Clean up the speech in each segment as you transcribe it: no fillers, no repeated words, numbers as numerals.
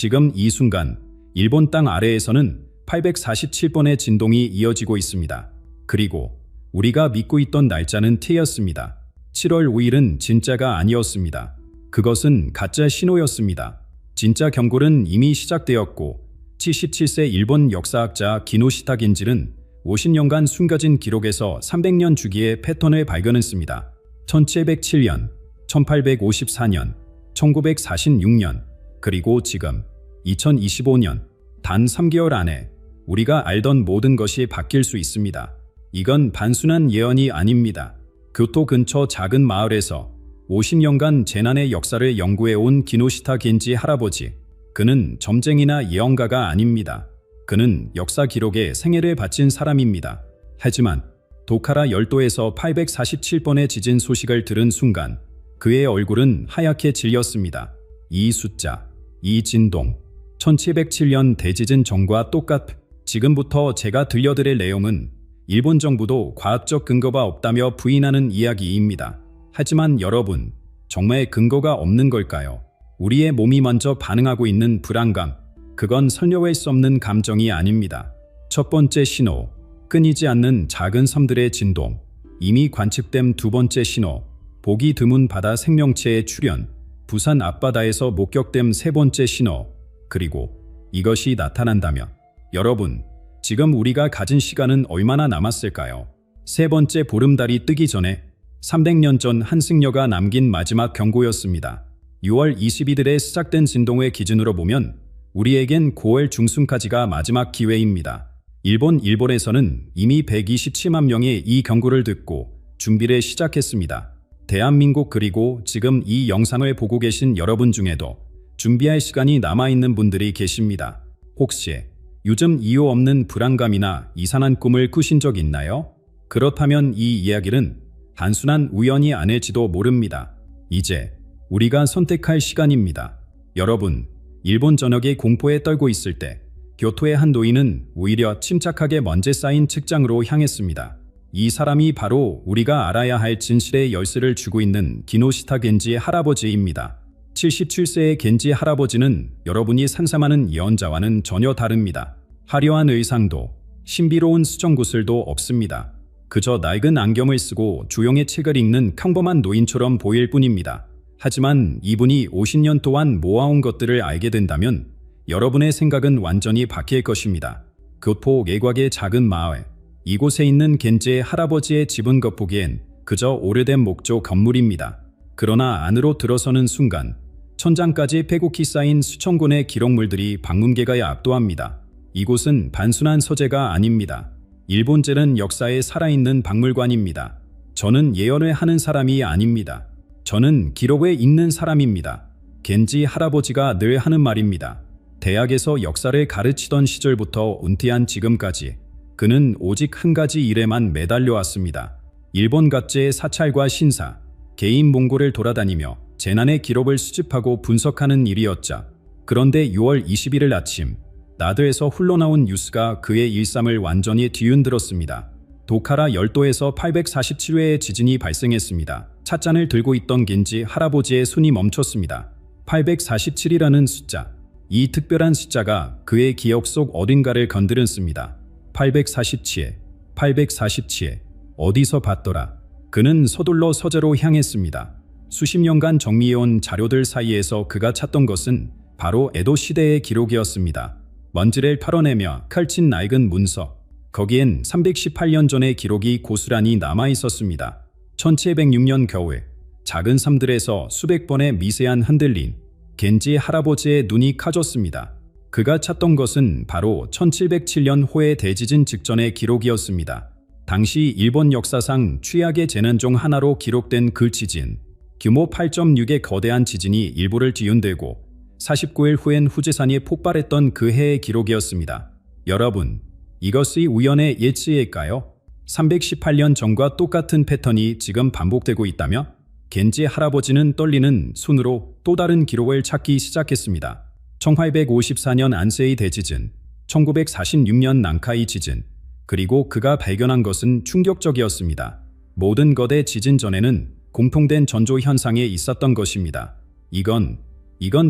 지금 이 순간 일본 땅 아래에서는 847번의 진동이 이어지고 있습니다. 그리고 우리가 믿고 있던 날짜는 T였습니다. 7월 5일은 진짜가 아니었습니다. 그것은 가짜 신호였습니다. 진짜 경골은 이미 시작되었고 77세 일본 역사학자 기노시타 겐질은 50년간 숨겨진 기록에서 300년 주기의 패턴을 발견했습니다. 1707년, 1854년, 1946년, 그리고 지금 2025년, 단 3개월 안에 우리가 알던 모든 것이 바뀔 수 있습니다. 이건 단순한 예언이 아닙니다. 교토 근처 작은 마을에서 50년간 재난의 역사를 연구해온 기노시타 겐지 할아버지. 그는 점쟁이나 예언가가 아닙니다. 그는 역사 기록에 생애를 바친 사람입니다. 하지만 도카라 열도에서 847번의 지진 소식을 들은 순간 그의 얼굴은 하얗게 질렸습니다. 이 숫자, 이 진동, 1707년 대지진 전과 똑같. 지금부터 제가 들려드릴 내용은 일본 정부도 과학적 근거가 없다며 부인하는 이야기입니다. 하지만 여러분, 정말 근거가 없는 걸까요? 우리의 몸이 먼저 반응하고 있는 불안감, 그건 설명할 수 없는 감정이 아닙니다. 첫 번째 신호, 끊이지 않는 작은 섬들의 진동. 이미 관측된 두 번째 신호, 보기 드문 바다 생명체의 출현. 부산 앞바다에서 목격된 세 번째 신호. 그리고 이것이 나타난다면 여러분, 지금 우리가 가진 시간은 얼마나 남았을까요? 세 번째 보름달이 뜨기 전에 300년 전 한승려가 남긴 마지막 경고였습니다. 6월 22일에 시작된 진동의 기준으로 보면 우리에겐 9월 중순까지가 마지막 기회입니다. 일본에서는 이미 127만 명이 이 경고를 듣고 준비를 시작했습니다. 대한민국 그리고 지금 이 영상을 보고 계신 여러분 중에도 준비할 시간이 남아있는 분들이 계십니다. 혹시 요즘 이유 없는 불안감이나 이상한 꿈을 꾸신 적 있나요? 그렇다면 이 이야기는 단순한 우연이 아닐지도 모릅니다. 이제 우리가 선택할 시간입니다. 여러분, 일본 전역이 공포에 떨고 있을 때 교토의 한 노인은 오히려 침착하게 먼지 쌓인 책장으로 향했습니다. 이 사람이 바로 우리가 알아야 할 진실의 열쇠를 주고 있는 기노시타 겐지 할아버지입니다. 77세의 겐지 할아버지는 여러분이 상상하는 예언자와는 전혀 다릅니다. 화려한 의상도 신비로운 수정구슬도 없습니다. 그저 낡은 안경을 쓰고 조용히 책을 읽는 평범한 노인처럼 보일 뿐입니다. 하지만 이분이 50년 동안 모아온 것들을 알게 된다면 여러분의 생각은 완전히 바뀔 것입니다. 교토 외곽의 작은 마을, 이곳에 있는 겐지 할아버지의 집은 겉보기엔 그저 오래된 목조 건물입니다. 그러나 안으로 들어서는 순간 천장까지 빼곡히 쌓인 수천 권의 기록물들이 방문객을 압도합니다. 이곳은 단순한 서재가 아닙니다. 일본제는 역사에 살아있는 박물관입니다. 저는 예언을 하는 사람이 아닙니다. 저는 기록에 있는 사람입니다. 겐지 할아버지가 늘 하는 말입니다. 대학에서 역사를 가르치던 시절부터 은퇴한 지금까지 그는 오직 한 가지 일에만 매달려 왔습니다. 일본 각지의 사찰과 신사, 개인 몽골을 돌아다니며 재난의 기록을 수집하고 분석하는 일이었죠. 그런데 6월 21일 아침, 나드에서 흘러나온 뉴스가 그의 일상을 완전히 뒤흔들었습니다. 도카라 열도에서 847회의 지진이 발생했습니다. 찻잔을 들고 있던 겐지 할아버지의 손이 멈췄습니다. 847이라는 숫자, 이 특별한 숫자가 그의 기억 속 어딘가를 건드렸습니다. 847, 847, 어디서 봤더라. 그는 서둘러 서재로 향했습니다. 수십 년간 정리해온 자료들 사이에서 그가 찾던 것은 바로 에도 시대의 기록이었습니다. 먼지를 털어내며 펼친 낡은 문서, 거기엔 318년 전의 기록이 고스란히 남아있었습니다. 1706년 겨울, 작은 섬들에서 수백 번의 미세한 흔들림, 겐지 할아버지의 눈이 커졌습니다. 그가 찾던 것은 바로 1707년 호의 대지진 직전의 기록이었습니다. 당시 일본 역사상 최악의 재난 중 하나로 기록된 그 지진, 규모 8.6의 거대한 지진이 일부를 뒤흔들고 49일 후엔 후지산이 폭발했던 그 해의 기록이었습니다. 여러분, 이것이 우연의 예치일까요? 318년 전과 똑같은 패턴이 지금 반복되고 있다며? 겐지 할아버지는 떨리는 손으로 또 다른 기록을 찾기 시작했습니다. 1854년 안세이 대지진, 1946년 난카이 지진, 그리고 그가 발견한 것은 충격적이었습니다. 모든 거대 지진 전에는 공통된 전조 현상에 있었던 것입니다. 이건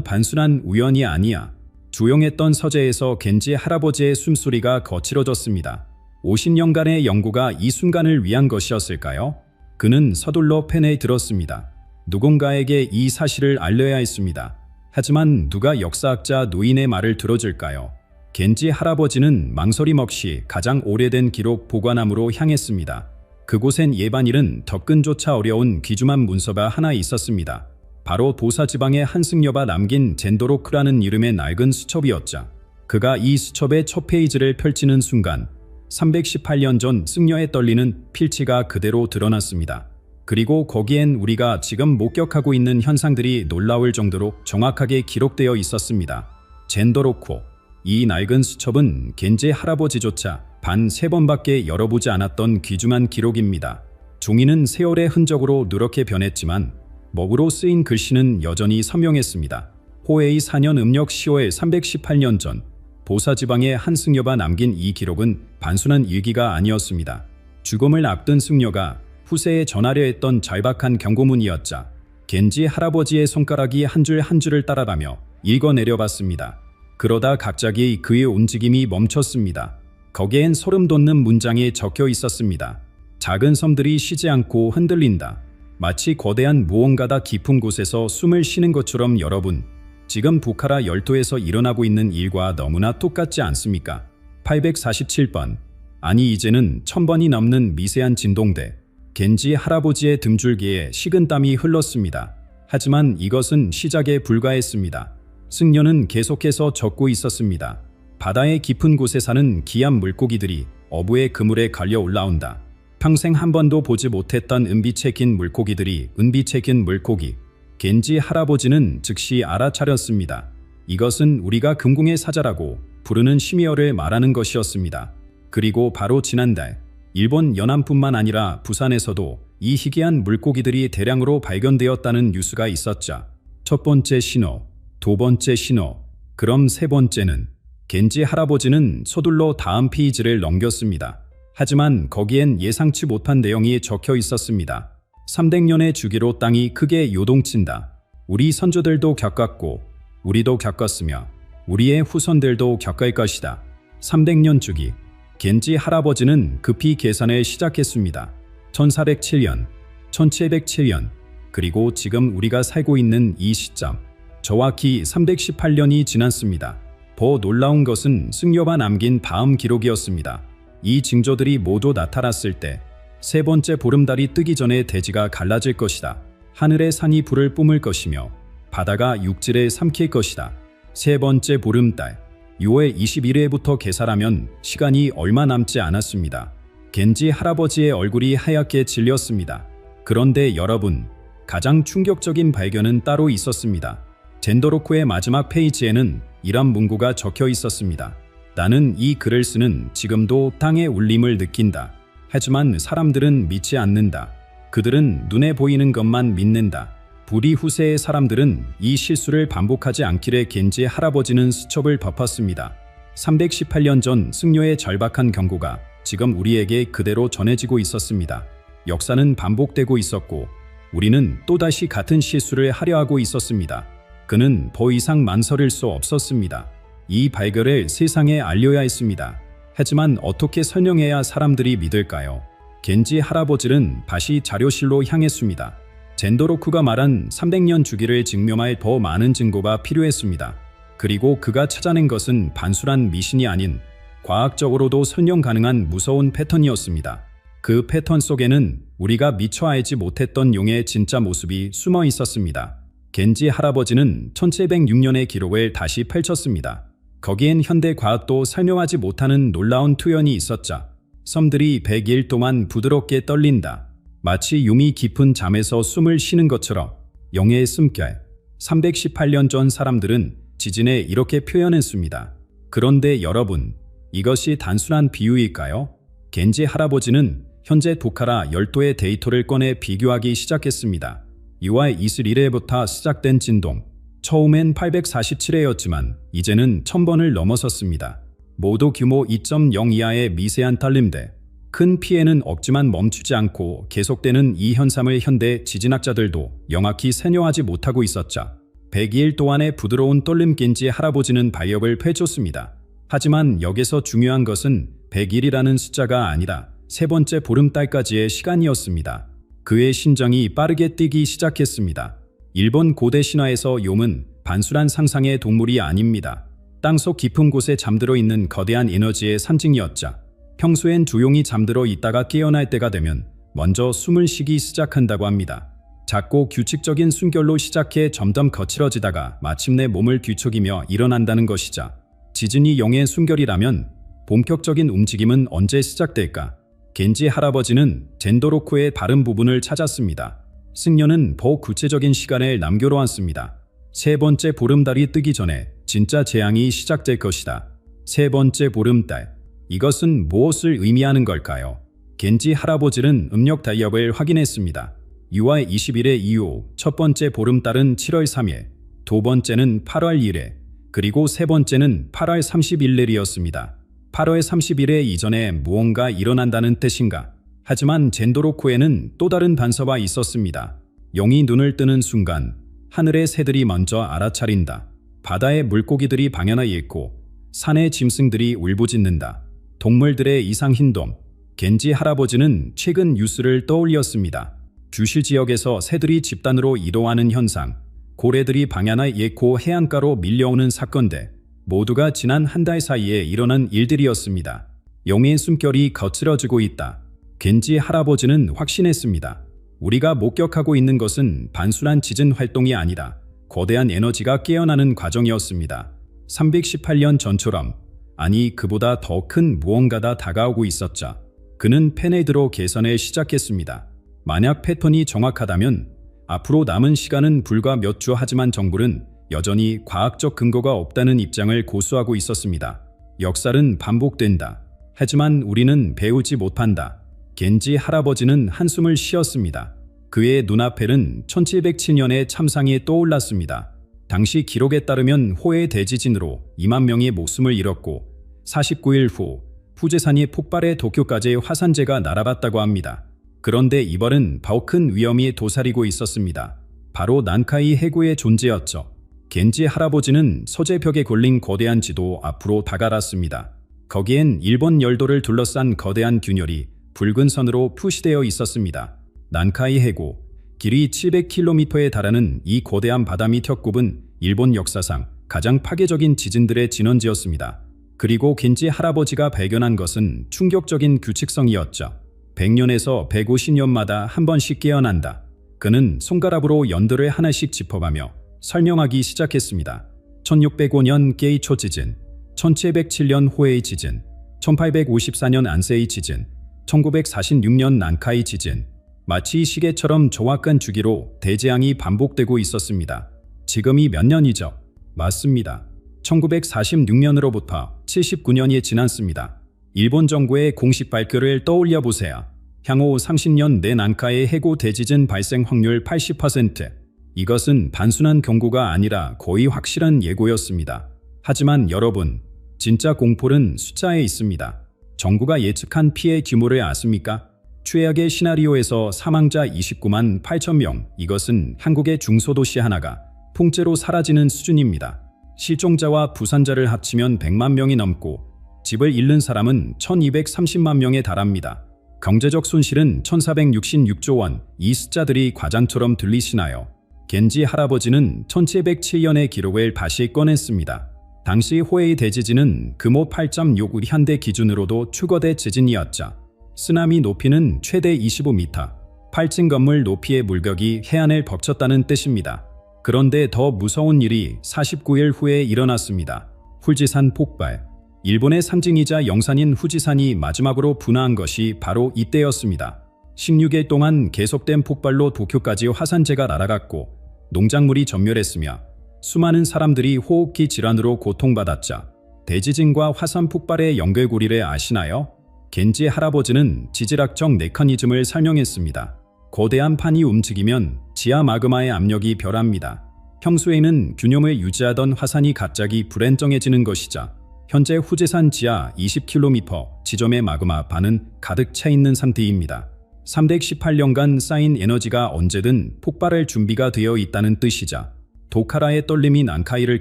단순한 우연이 아니야. 조용했던 서재에서 겐지 할아버지의 숨소리가 거칠어졌습니다. 50년간의 연구가 이 순간을 위한 것이었을까요? 그는 서둘러 펜에 들었습니다. 누군가에게 이 사실을 알려야 했습니다. 하지만 누가 역사학자 노인의 말을 들어줄까요? 겐지 할아버지는 망설임 없이 가장 오래된 기록 보관함으로 향했습니다. 그곳엔 예반일은 접근조차 어려운 귀중한 문서가 하나 있었습니다. 바로 도사지방의 한승려가 남긴 젠도로크라는 이름의 낡은 수첩이었죠. 그가 이 수첩의 첫 페이지를 펼치는 순간 318년 전 승려에 떨리는 필치가 그대로 드러났습니다. 그리고 거기엔 우리가 지금 목격하고 있는 현상들이 놀라울 정도로 정확하게 기록되어 있었습니다. 젠도로코. 이 낡은 수첩은 겐지 할아버지조차 반 3번밖에 열어보지 않았던 귀중한 기록입니다. 종이는 세월의 흔적으로 누렇게 변했지만 먹으로 쓰인 글씨는 여전히 선명했습니다. 호에이 4년 음력 10월 318년 전 보사지방의 한승려가 남긴 이 기록은 단순한 일기가 아니었습니다. 죽음을 앞둔 승려가 후세에 전하려 했던 절박한 경고문이었자 겐지 할아버지의 손가락이 한 줄 한 줄을 따라가며 읽어내려봤습니다. 그러다 갑자기 그의 움직임이 멈췄습니다. 거기엔 소름 돋는 문장이 적혀 있었습니다. 작은 섬들이 쉬지 않고 흔들린다. 마치 거대한 무언가다 깊은 곳에서 숨을 쉬는 것처럼 여러분, 지금 부카라 열도에서 일어나고 있는 일과 너무나 똑같지 않습니까? 847번. 아니 이제는 1000번이 넘는 미세한 진동대. 겐지 할아버지의 등줄기에 식은땀이 흘렀습니다. 하지만 이것은 시작에 불과했습니다. 승려는 계속해서 젖고 있었습니다. 바다의 깊은 곳에 사는 기암 물고기들이 어부의 그물에 걸려 올라온다. 평생 한 번도 보지 못했던 은빛에 긴 물고기들이 은빛에 긴 물고기. 겐지 할아버지는 즉시 알아차렸습니다. 이것은 우리가 금궁의 사자라고 부르는 시미어를 말하는 것이었습니다. 그리고 바로 지난달 일본 연안뿐만 아니라 부산에서도 이 희귀한 물고기들이 대량으로 발견되었다는 뉴스가 있었죠. 첫 번째 신호, 두 번째 신호, 그럼 세 번째는? 겐지 할아버지는 서둘러 다음 페이지를 넘겼습니다. 하지만 거기엔 예상치 못한 내용이 적혀 있었습니다. 300년의 주기로 땅이 크게 요동친다. 우리 선조들도 겪었고 우리도 겪었으며 우리의 후손들도 겪을 것이다. 300년 주기. 겐지 할아버지는 급히 계산을 시작했습니다. 1407년, 1707년, 그리고 지금 우리가 살고 있는 이 시점. 정확히 318년이 지났습니다. 더 놀라운 것은 승려가 남긴 다음 기록이었습니다. 이 징조들이 모두 나타났을 때 세 번째 보름달이 뜨기 전에 대지가 갈라질 것이다. 하늘의 산이 불을 뿜을 것이며 바다가 육지를 삼킬 것이다. 세 번째 보름달 6월 21일부터 계산하면 시간이 얼마 남지 않았습니다. 겐지 할아버지의 얼굴이 하얗게 질렸습니다. 그런데 여러분, 가장 충격적인 발견은 따로 있었습니다. 젠도로쿠의 마지막 페이지에는 이런 문구가 적혀 있었습니다. 나는 이 글을 쓰는 지금도 땅의 울림을 느낀다. 하지만 사람들은 믿지 않는다. 그들은 눈에 보이는 것만 믿는다. 부리 후세의 사람들은 이 실수를 반복하지 않기를 겐지 할아버지는 수첩을 덮었습니다. 318년 전 승려의 절박한 경고가 지금 우리에게 그대로 전해지고 있었습니다. 역사는 반복되고 있었고 우리는 또다시 같은 실수를 하려 하고 있었습니다. 그는 더 이상 망설일 수 없었습니다. 이 발견을 세상에 알려야 했습니다. 하지만 어떻게 설명해야 사람들이 믿을까요? 겐지 할아버지는 다시 자료실로 향했습니다. 젠도로쿠가 말한 300년 주기를 증명할 더 많은 증거가 필요했습니다. 그리고 그가 찾아낸 것은 단순한 미신이 아닌 과학적으로도 설명 가능한 무서운 패턴이었습니다. 그 패턴 속에는 우리가 미처 알지 못했던 용의 진짜 모습이 숨어 있었습니다. 겐지 할아버지는 1706년의 기록을 다시 펼쳤습니다. 거기엔 현대 과학도 설명하지 못하는 놀라운 표현이 있었죠. 섬들이 100일 동안 부드럽게 떨린다. 마치 용이 깊은 잠에서 숨을 쉬는 것처럼. 영의 숨결. 318년 전 사람들은 지진에 이렇게 표현했습니다. 그런데 여러분, 이것이 단순한 비유일까요? 겐지 할아버지는 현재 부카라 열도의 데이터를 꺼내 비교하기 시작했습니다. 2월 21일부터 시작된 진동. 처음엔 847회였지만 이제는 1000번을 넘어섰습니다. 모두 규모 2.0 이하의 미세한 떨림대. 큰 피해는 없지만 멈추지 않고 계속되는 이 현상을 현대 지진학자들도 명확히 설명하지 못하고 있었죠. 102일 동안의 부드러운 떨림 겐지 할아버지는 발력을 펼쳤습니다. 하지만 여기서 중요한 것은 100일이라는 숫자가 아니라 세 번째 보름달까지의 시간이었습니다. 그의 심장이 빠르게 뛰기 시작했습니다. 일본 고대 신화에서 욤은 단순한 상상의 동물이 아닙니다. 땅속 깊은 곳에 잠들어 있는 거대한 에너지의 상징이었죠. 평소엔 조용히 잠들어 있다가 깨어날 때가 되면 먼저 숨을 쉬기 시작한다고 합니다. 작고 규칙적인 숨결로 시작해 점점 거칠어지다가 마침내 몸을 뒤척이며 일어난다는 것이죠. 지진이 영의 숨결이라면 본격적인 움직임은 언제 시작될까? 겐지 할아버지는 젠도로쿠의 바른 부분을 찾았습니다. 승려는 더 구체적인 시간을 남겨놓았습니다. 세 번째 보름달이 뜨기 전에 진짜 재앙이 시작될 것이다. 세 번째 보름달. 이것은 무엇을 의미하는 걸까요? 겐지 할아버지는 음력 달력을 확인했습니다. 6월 20일의 이후 첫 번째 보름달은 7월 3일, 두 번째는 8월 1일, 그리고 세 번째는 8월 30일이었습니다. 8월 30일에 이전에 무언가 일어난다는 뜻인가? 하지만 젠도로쿠에는 또 다른 단서가 있었습니다. 영이 눈을 뜨는 순간 하늘의 새들이 먼저 알아차린다. 바다의 물고기들이 방연하 잃고 산의 짐승들이 울부짖는다. 동물들의 이상 행동. 겐지 할아버지는 최근 뉴스를 떠올렸습니다. 규실 지역에서 새들이 집단으로 이동하는 현상, 고래들이 방연하 잃고 해안가로 밀려오는 사건들, 모두가 지난 한 달 사이에 일어난 일들이었습니다. 영의 숨결이 거칠어지고 있다. 겐지 할아버지는 확신했습니다. 우리가 목격하고 있는 것은 단순한 지진 활동이 아니라 거대한 에너지가 깨어나는 과정이었습니다. 318년 전처럼, 아니 그보다 더 큰 무언가가 다가오고 있었죠. 그는 펜에 들어 계산을 시작했습니다. 만약 패턴이 정확하다면 앞으로 남은 시간은 불과 몇 주. 하지만 정부는 여전히 과학적 근거가 없다는 입장을 고수하고 있었습니다. 역사는 반복된다. 하지만 우리는 배우지 못한다. 겐지 할아버지는 한숨을 쉬었습니다. 그의 눈앞에는 1707년의 참상이 떠올랐습니다. 당시 기록에 따르면 호해 대지진으로 2만 명의 목숨을 잃었고 49일 후 후지산이 폭발해 도쿄까지 화산재가 날아갔다고 합니다. 그런데 이번은 더 큰 위험이 도사리고 있었습니다. 바로 난카이 해구의 존재였죠. 겐지 할아버지는 서재 벽에 걸린 거대한 지도 앞으로 다가갔습니다. 거기엔 일본 열도를 둘러싼 거대한 균열이 붉은 선으로 표시되어 있었습니다. 난카이 해구, 길이 700km에 달하는 이 거대한 바다 밑 협곡은 일본 역사상 가장 파괴적인 지진들의 진원지였습니다. 그리고 겐지 할아버지가 발견한 것은 충격적인 규칙성이었죠. 100년에서 150년마다 한 번씩 깨어난다. 그는 손가락으로 연도를 하나씩 짚어가며 설명하기 시작했습니다. 1605년 게이초 지진, 1707년 호에이 지진, 1854년 안세이 지진, 1946년 난카이 지진. 마치 시계처럼 정확한 주기로 대재앙이 반복되고 있었습니다. 지금이 몇 년이죠? 맞습니다. 1946년으로부터 79년이 지났습니다. 일본 정부의 공식 발표를 떠올려 보세요. 향후 30년 내 난카의 해구 대지진 발생 확률 80%. 이것은 단순한 경고가 아니라 거의 확실한 예고였습니다. 하지만 여러분, 진짜 공포는 숫자에 있습니다. 정부가 예측한 피해 규모를 아십니까? 최악의 시나리오에서 사망자 29만 8천 명. 이것은 한국의 중소도시 하나가 통째로 사라지는 수준입니다. 실종자와 부상자를 합치면 100만 명이 넘고 집을 잃는 사람은 1230만 명에 달합니다. 경제적 손실은 1466조 원. 이 숫자들이 과장처럼 들리시나요? 겐지 할아버지는 1707년의 기록을 다시 꺼냈습니다. 당시 호에이 대지진은 규모 8.6 현대 기준으로도 초거대 지진이었죠. 쓰나미 높이는 최대 25m, 8층 건물 높이의 물벽이 해안을 덮쳤다는 뜻입니다. 그런데 더 무서운 일이 49일 후에 일어났습니다. 후지산 폭발. 일본의 상징이자 영산인 후지산이 마지막으로 분화한 것이 바로 이때였습니다. 16일 동안 계속된 폭발로 도쿄까지 화산재가 날아갔고 농작물이 전멸했으며 수많은 사람들이 호흡기 질환으로 고통받았죠. 대지진과 화산 폭발의 연결고리를 아시나요? 겐지 할아버지는 지질학적 메커니즘을 설명했습니다. 거대한 판이 움직이면 지하 마그마의 압력이 변합니다. 평소에는 균형을 유지하던 화산이 갑자기 불안정해지는 것이죠. 현재 후지산 지하 20km 지점의 마그마 반은 가득 차 있는 상태입니다. 318년간 쌓인 에너지가 언제든 폭발할 준비가 되어 있다는 뜻이죠. 도카라의 떨림이 난카이를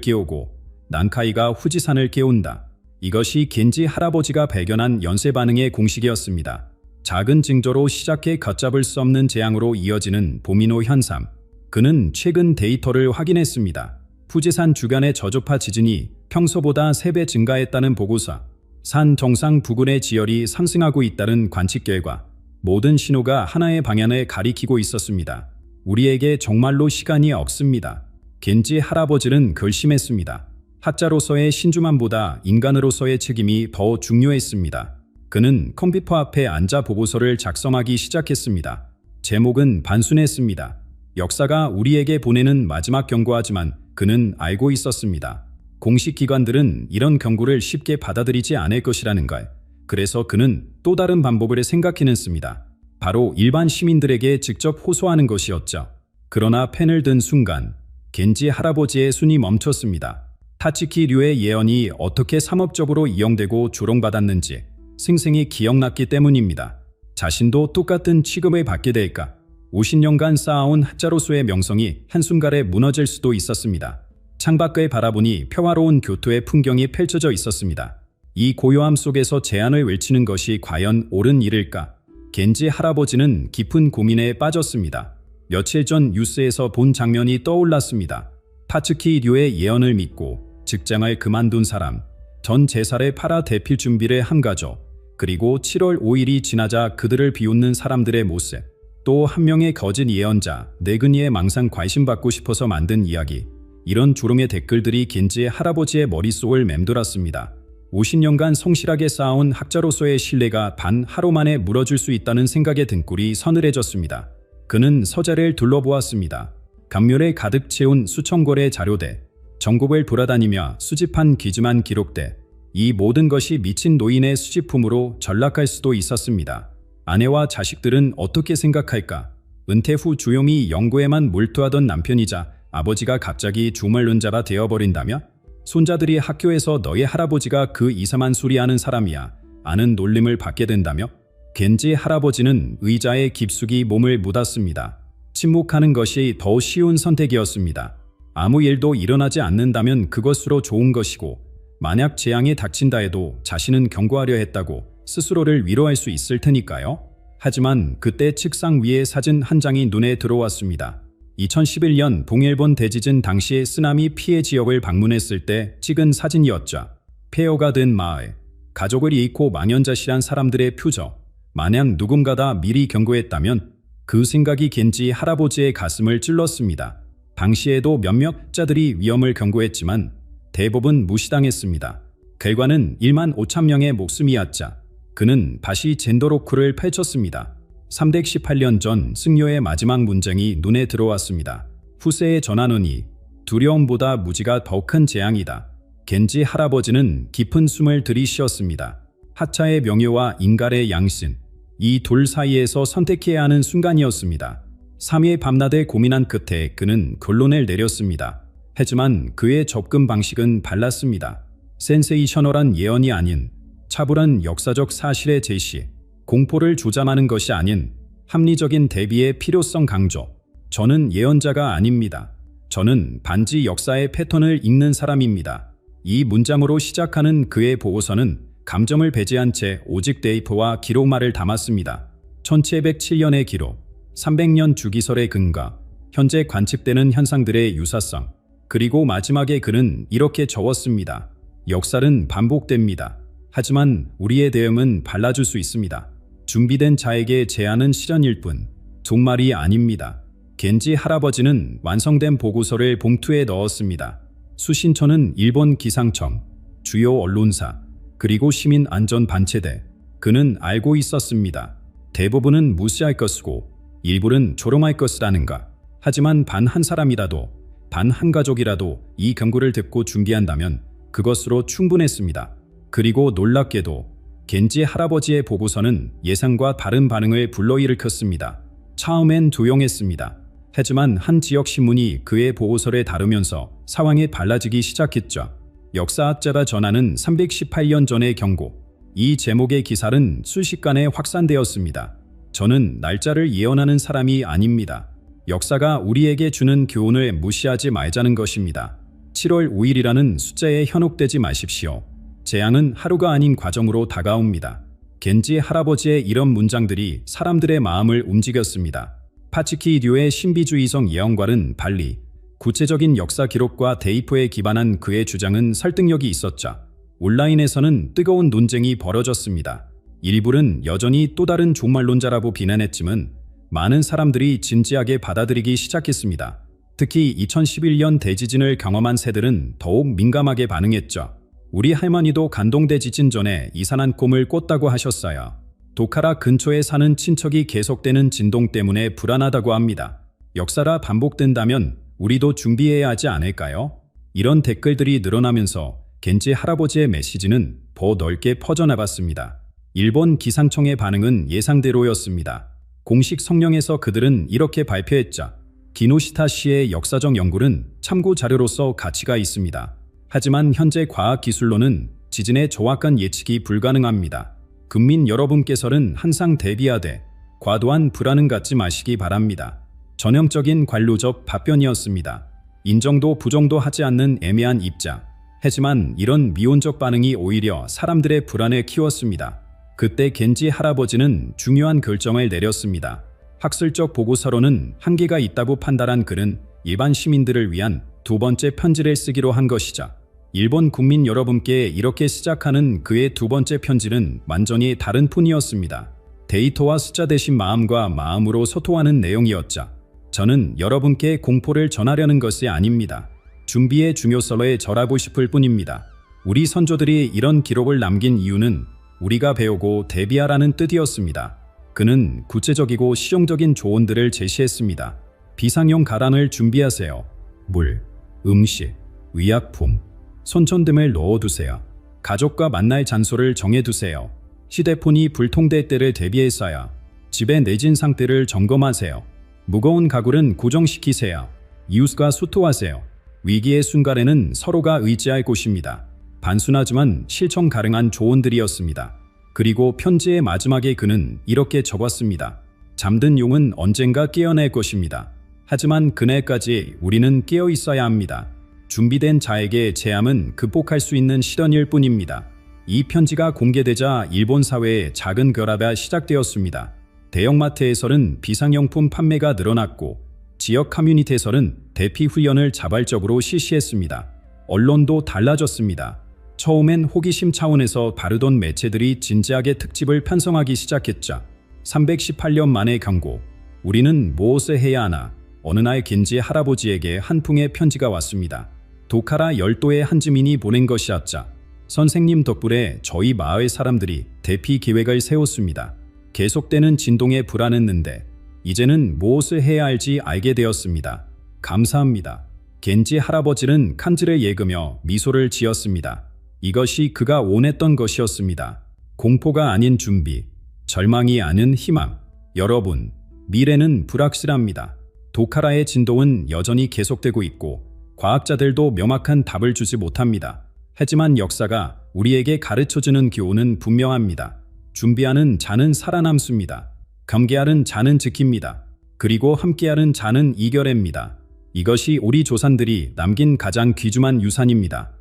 깨우고 난카이가 후지산을 깨운다. 이것이 겐지 할아버지가 발견한 연쇄 반응의 공식이었습니다. 작은 징조로 시작해 걷잡을 수 없는 재앙으로 이어지는 도미노 현상. 그는 최근 데이터를 확인했습니다. 후지산 주변의 저조파 지진이 평소보다 3배 증가했다는 보고서, 산 정상 부근의 지열이 상승하고 있다는 관측 결과, 모든 신호가 하나의 방향을 가리키고 있었습니다. 우리에게 정말로 시간이 없습니다. 겐지 할아버지는 결심했습니다. 하자로서의 신중함보다 인간으로서의 책임이 더 중요했습니다. 그는 컴퓨터 앞에 앉아 보고서를 작성하기 시작했습니다. 제목은 단순했습니다. 역사가 우리에게 보내는 마지막 경고하지만 그는 알고 있었습니다. 공식 기관들은 이런 경고를 쉽게 받아들이지 않을 것이라는 걸. 그래서 그는 또 다른 방법을 생각해냈습니다. 바로 일반 시민들에게 직접 호소하는 것이었죠. 그러나 펜을 든 순간 겐지 할아버지의 숨이 멈췄습니다. 타치키 류의 예언이 어떻게 상업적으로 이용되고 조롱받았는지 생생히 기억났기 때문입니다. 자신도 똑같은 취급을 받게 될까? 50년간 쌓아온 하자로서의 명성이 한순간에 무너질 수도 있었습니다. 창밖을 바라보니 평화로운 교토의 풍경이 펼쳐져 있었습니다. 이 고요함 속에서 제안을 외치는 것이 과연 옳은 일일까? 겐지 할아버지는 깊은 고민에 빠졌습니다. 며칠 전 뉴스에서 본 장면이 떠올랐습니다. 타츠키 류의 예언을 믿고 직장을 그만둔 사람, 전 재산을 팔아 대필 준비를 한 가족, 그리고 7월 5일이 지나자 그들을 비웃는 사람들의 모습, 또 한 명의 거짓 예언자, 네그니의 망상 관심받고 싶어서 만든 이야기. 이런 조롱의 댓글들이 겐지의 할아버지의 머릿속을 맴돌았습니다. 50년간 성실하게 쌓아온 학자로서의 신뢰가 단 하루 만에 무너질 수 있다는 생각에 등골이 서늘해졌습니다. 그는 서재를 둘러보았습니다. 감귤에 가득 채운 수천 권의 자료대, 전국을 돌아다니며 수집한 기증한 기록대, 이 모든 것이 미친 노인의 수집품으로 전락할 수도 있었습니다. 아내와 자식들은 어떻게 생각할까? 은퇴 후 조용히 연구에만 몰두하던 남편이자 아버지가 갑자기 주말론자가 되어버린다며? 손자들이 학교에서 너의 할아버지가 그 이상한 소리 하는 사람이야 아는 놀림을 받게 된다며? 겐지 할아버지는 의자에 깊숙이 몸을 묻었습니다. 침묵하는 것이 더 쉬운 선택이었습니다. 아무 일도 일어나지 않는다면 그것으로 좋은 것이고, 만약 재앙이 닥친다 해도 자신은 경고하려 했다고 스스로를 위로할 수 있을 테니까요. 하지만 그때 책상 위에 사진 한 장이 눈에 들어왔습니다. 2011년 동일본 대지진 당시의 쓰나미 피해 지역을 방문했을 때 찍은 사진이었죠. 폐허가 된 마을, 가족을 잃고 망연자실한 사람들의 표정. 만약 누군가가 미리 경고했다면 그 생각이 겐지 할아버지의 가슴을 찔렀습니다. 당시에도 몇몇 자들이 위험을 경고했지만 대부분 무시당했습니다. 결과는 1만 5천 명의 목숨이었자. 그는 다시 젠더로크를 펼쳤습니다. 318년 전 승려의 마지막 문장이 눈에 들어왔습니다. 후세에 전하노니 두려움보다 무지가 더 큰 재앙이다. 겐지 할아버지는 깊은 숨을 들이쉬었습니다. 하차의 명예와 인간의 양심, 이 둘 사이에서 선택해야 하는 순간이었습니다. 3일 밤낮에 고민한 끝에 그는 결론을 내렸습니다. 하지만 그의 접근 방식은 달랐습니다. 센세이셔널한 예언이 아닌 차분한 역사적 사실의 제시, 공포를 조장하는 것이 아닌 합리적인 대비의 필요성 강조. 저는 예언자가 아닙니다. 저는 단지 역사의 패턴을 읽는 사람입니다. 이 문장으로 시작하는 그의 보고서는 감정을 배제한 채 오직 데이터와 기록만을 담았습니다. 1707년의 기록, 300년 주기설의 근거, 현재 관측되는 현상들의 유사성, 그리고 마지막에 그는 이렇게 적었습니다. 역사는 반복됩니다. 하지만 우리의 대응은 달라질 수 있습니다. 준비된 자에게 제안은 실현일 뿐, 종말이 아닙니다. 겐지 할아버지는 완성된 보고서를 봉투에 넣었습니다. 수신처는 일본 기상청, 주요 언론사, 그리고 시민안전단체대. 그는 알고 있었습니다. 대부분은 무시할 것이고 일부는 조롱할 것이라는 것. 하지만 단 한 사람이라도, 단 한 가족이라도 이 경고를 듣고 준비한다면 그것으로 충분했습니다. 그리고 놀랍게도 겐지 할아버지의 보고서는 예상과 다른 반응을 불러일으켰습니다. 처음엔 조용했습니다. 하지만 한 지역 신문이 그의 보고서를 다루면서 상황이 달라지기 시작했죠. 역사학자가 전하는 318년 전의 경고. 이 제목의 기사는 순식간에 확산되었습니다. 저는 날짜를 예언하는 사람이 아닙니다. 역사가 우리에게 주는 교훈을 무시하지 말자는 것입니다. 7월 5일이라는 숫자에 현혹되지 마십시오. 재앙은 하루가 아닌 과정으로 다가옵니다. 겐지 할아버지의 이런 문장들이 사람들의 마음을 움직였습니다. 파치키류의 신비주의성 예언과는 달리 구체적인 역사 기록과 데이터에 기반한 그의 주장은 설득력이 있었죠. 온라인에서는 뜨거운 논쟁이 벌어졌습니다. 일부는 여전히 또 다른 종말론자라고 비난했지만 많은 사람들이 진지하게 받아들이기 시작했습니다. 특히 2011년 대지진을 경험한 세들은 더욱 민감하게 반응했죠. 우리 할머니도 간동대 지진 전에 이산한 꿈을 꿨다고 하셨어요. 도카라 근처에 사는 친척이 계속되는 진동 때문에 불안하다고 합니다. 역사가 반복된다면 우리도 준비해야 하지 않을까요? 이런 댓글들이 늘어나면서 겐지 할아버지의 메시지는 더 넓게 퍼져나갔습니다. 일본 기상청의 반응은 예상대로였습니다. 공식 성명에서 그들은 이렇게 발표했죠. 기노시타 씨의 역사적 연구는 참고 자료로서 가치가 있습니다. 하지만 현재 과학기술로는 지진의 정확한 예측이 불가능합니다. 국민 여러분께서는 항상 대비하되 과도한 불안은 갖지 마시기 바랍니다. 전형적인 관료적 답변이었습니다. 인정도 부정도 하지 않는 애매한 입장. 하지만 이런 미온적 반응이 오히려 사람들의 불안을 키웠습니다. 그때 겐지 할아버지는 중요한 결정을 내렸습니다. 학술적 보고서로는 한계가 있다고 판단한 그는 일반 시민들을 위한 두 번째 편지를 쓰기로 한 것이죠. 일본 국민 여러분께 이렇게 시작하는 그의 두 번째 편지는 완전히 다른 톤이었습니다. 데이터와 숫자 대신 마음과 마음으로 소통하는 내용이었죠. 저는 여러분께 공포를 전하려는 것이 아닙니다. 준비의 중요성을 절하고 싶을 뿐입니다. 우리 선조들이 이런 기록을 남긴 이유는 우리가 배우고 대비하라는 뜻이었습니다. 그는 구체적이고 실용적인 조언들을 제시했습니다. 비상용 가랑을 준비하세요. 물, 음식, 의약품, 손전 등을 넣어두세요. 가족과 만날 장소를 정해두세요. 휴대폰이 불통될 때를 대비해서요. 집의 내진 상태를 점검하세요. 무거운 가구는 고정시키세요. 이웃과 소통하세요. 위기의 순간에는 서로가 의지할 곳입니다. 단순하지만 실천 가능한 조언들이었습니다. 그리고 편지의 마지막에 그는 이렇게 적었습니다. 잠든 용은 언젠가 깨어날 것입니다. 하지만 그날까지 우리는 깨어 있어야 합니다. 준비된 자에게 재앙은 극복할 수 있는 시련일 뿐입니다. 이 편지가 공개되자 일본 사회에 작은 결합이 시작되었습니다. 대형마트에서는 비상용품 판매가 늘어났고 지역 커뮤니티에서는 대피 훈련을 자발적으로 실시했습니다. 언론도 달라졌습니다. 처음엔 호기심 차원에서 다루던 매체들이 진지하게 특집을 편성하기 시작했죠. 318년 만의 경고. 우리는 무엇을 해야 하나? 어느 날 겐지 할아버지에게 한 풍의 편지가 왔습니다. 도카라 열도의 한 주민이 보낸 것이었죠. 선생님 덕분에 저희 마을 사람들이 대피 계획을 세웠습니다. 계속되는 진동에 불안했는데 이제는 무엇을 해야 할지 알게 되었습니다. 감사합니다. 겐지 할아버지는 칸지를 읽으며 미소를 지었습니다. 이것이 그가 원했던 것이었습니다. 공포가 아닌 준비, 절망이 아닌 희망. 여러분, 미래는 불확실합니다. 도카라의 진동은 여전히 계속되고 있고 과학자들도 명확한 답을 주지 못합니다. 하지만 역사가 우리에게 가르쳐주는 교훈은 분명합니다. 준비하는 자는 살아남습니다. 경계하는 자는 지킵니다. 그리고 함께하는 자는 이겨냅니다. 이것이 우리 조상들이 남긴 가장 귀중한 유산입니다.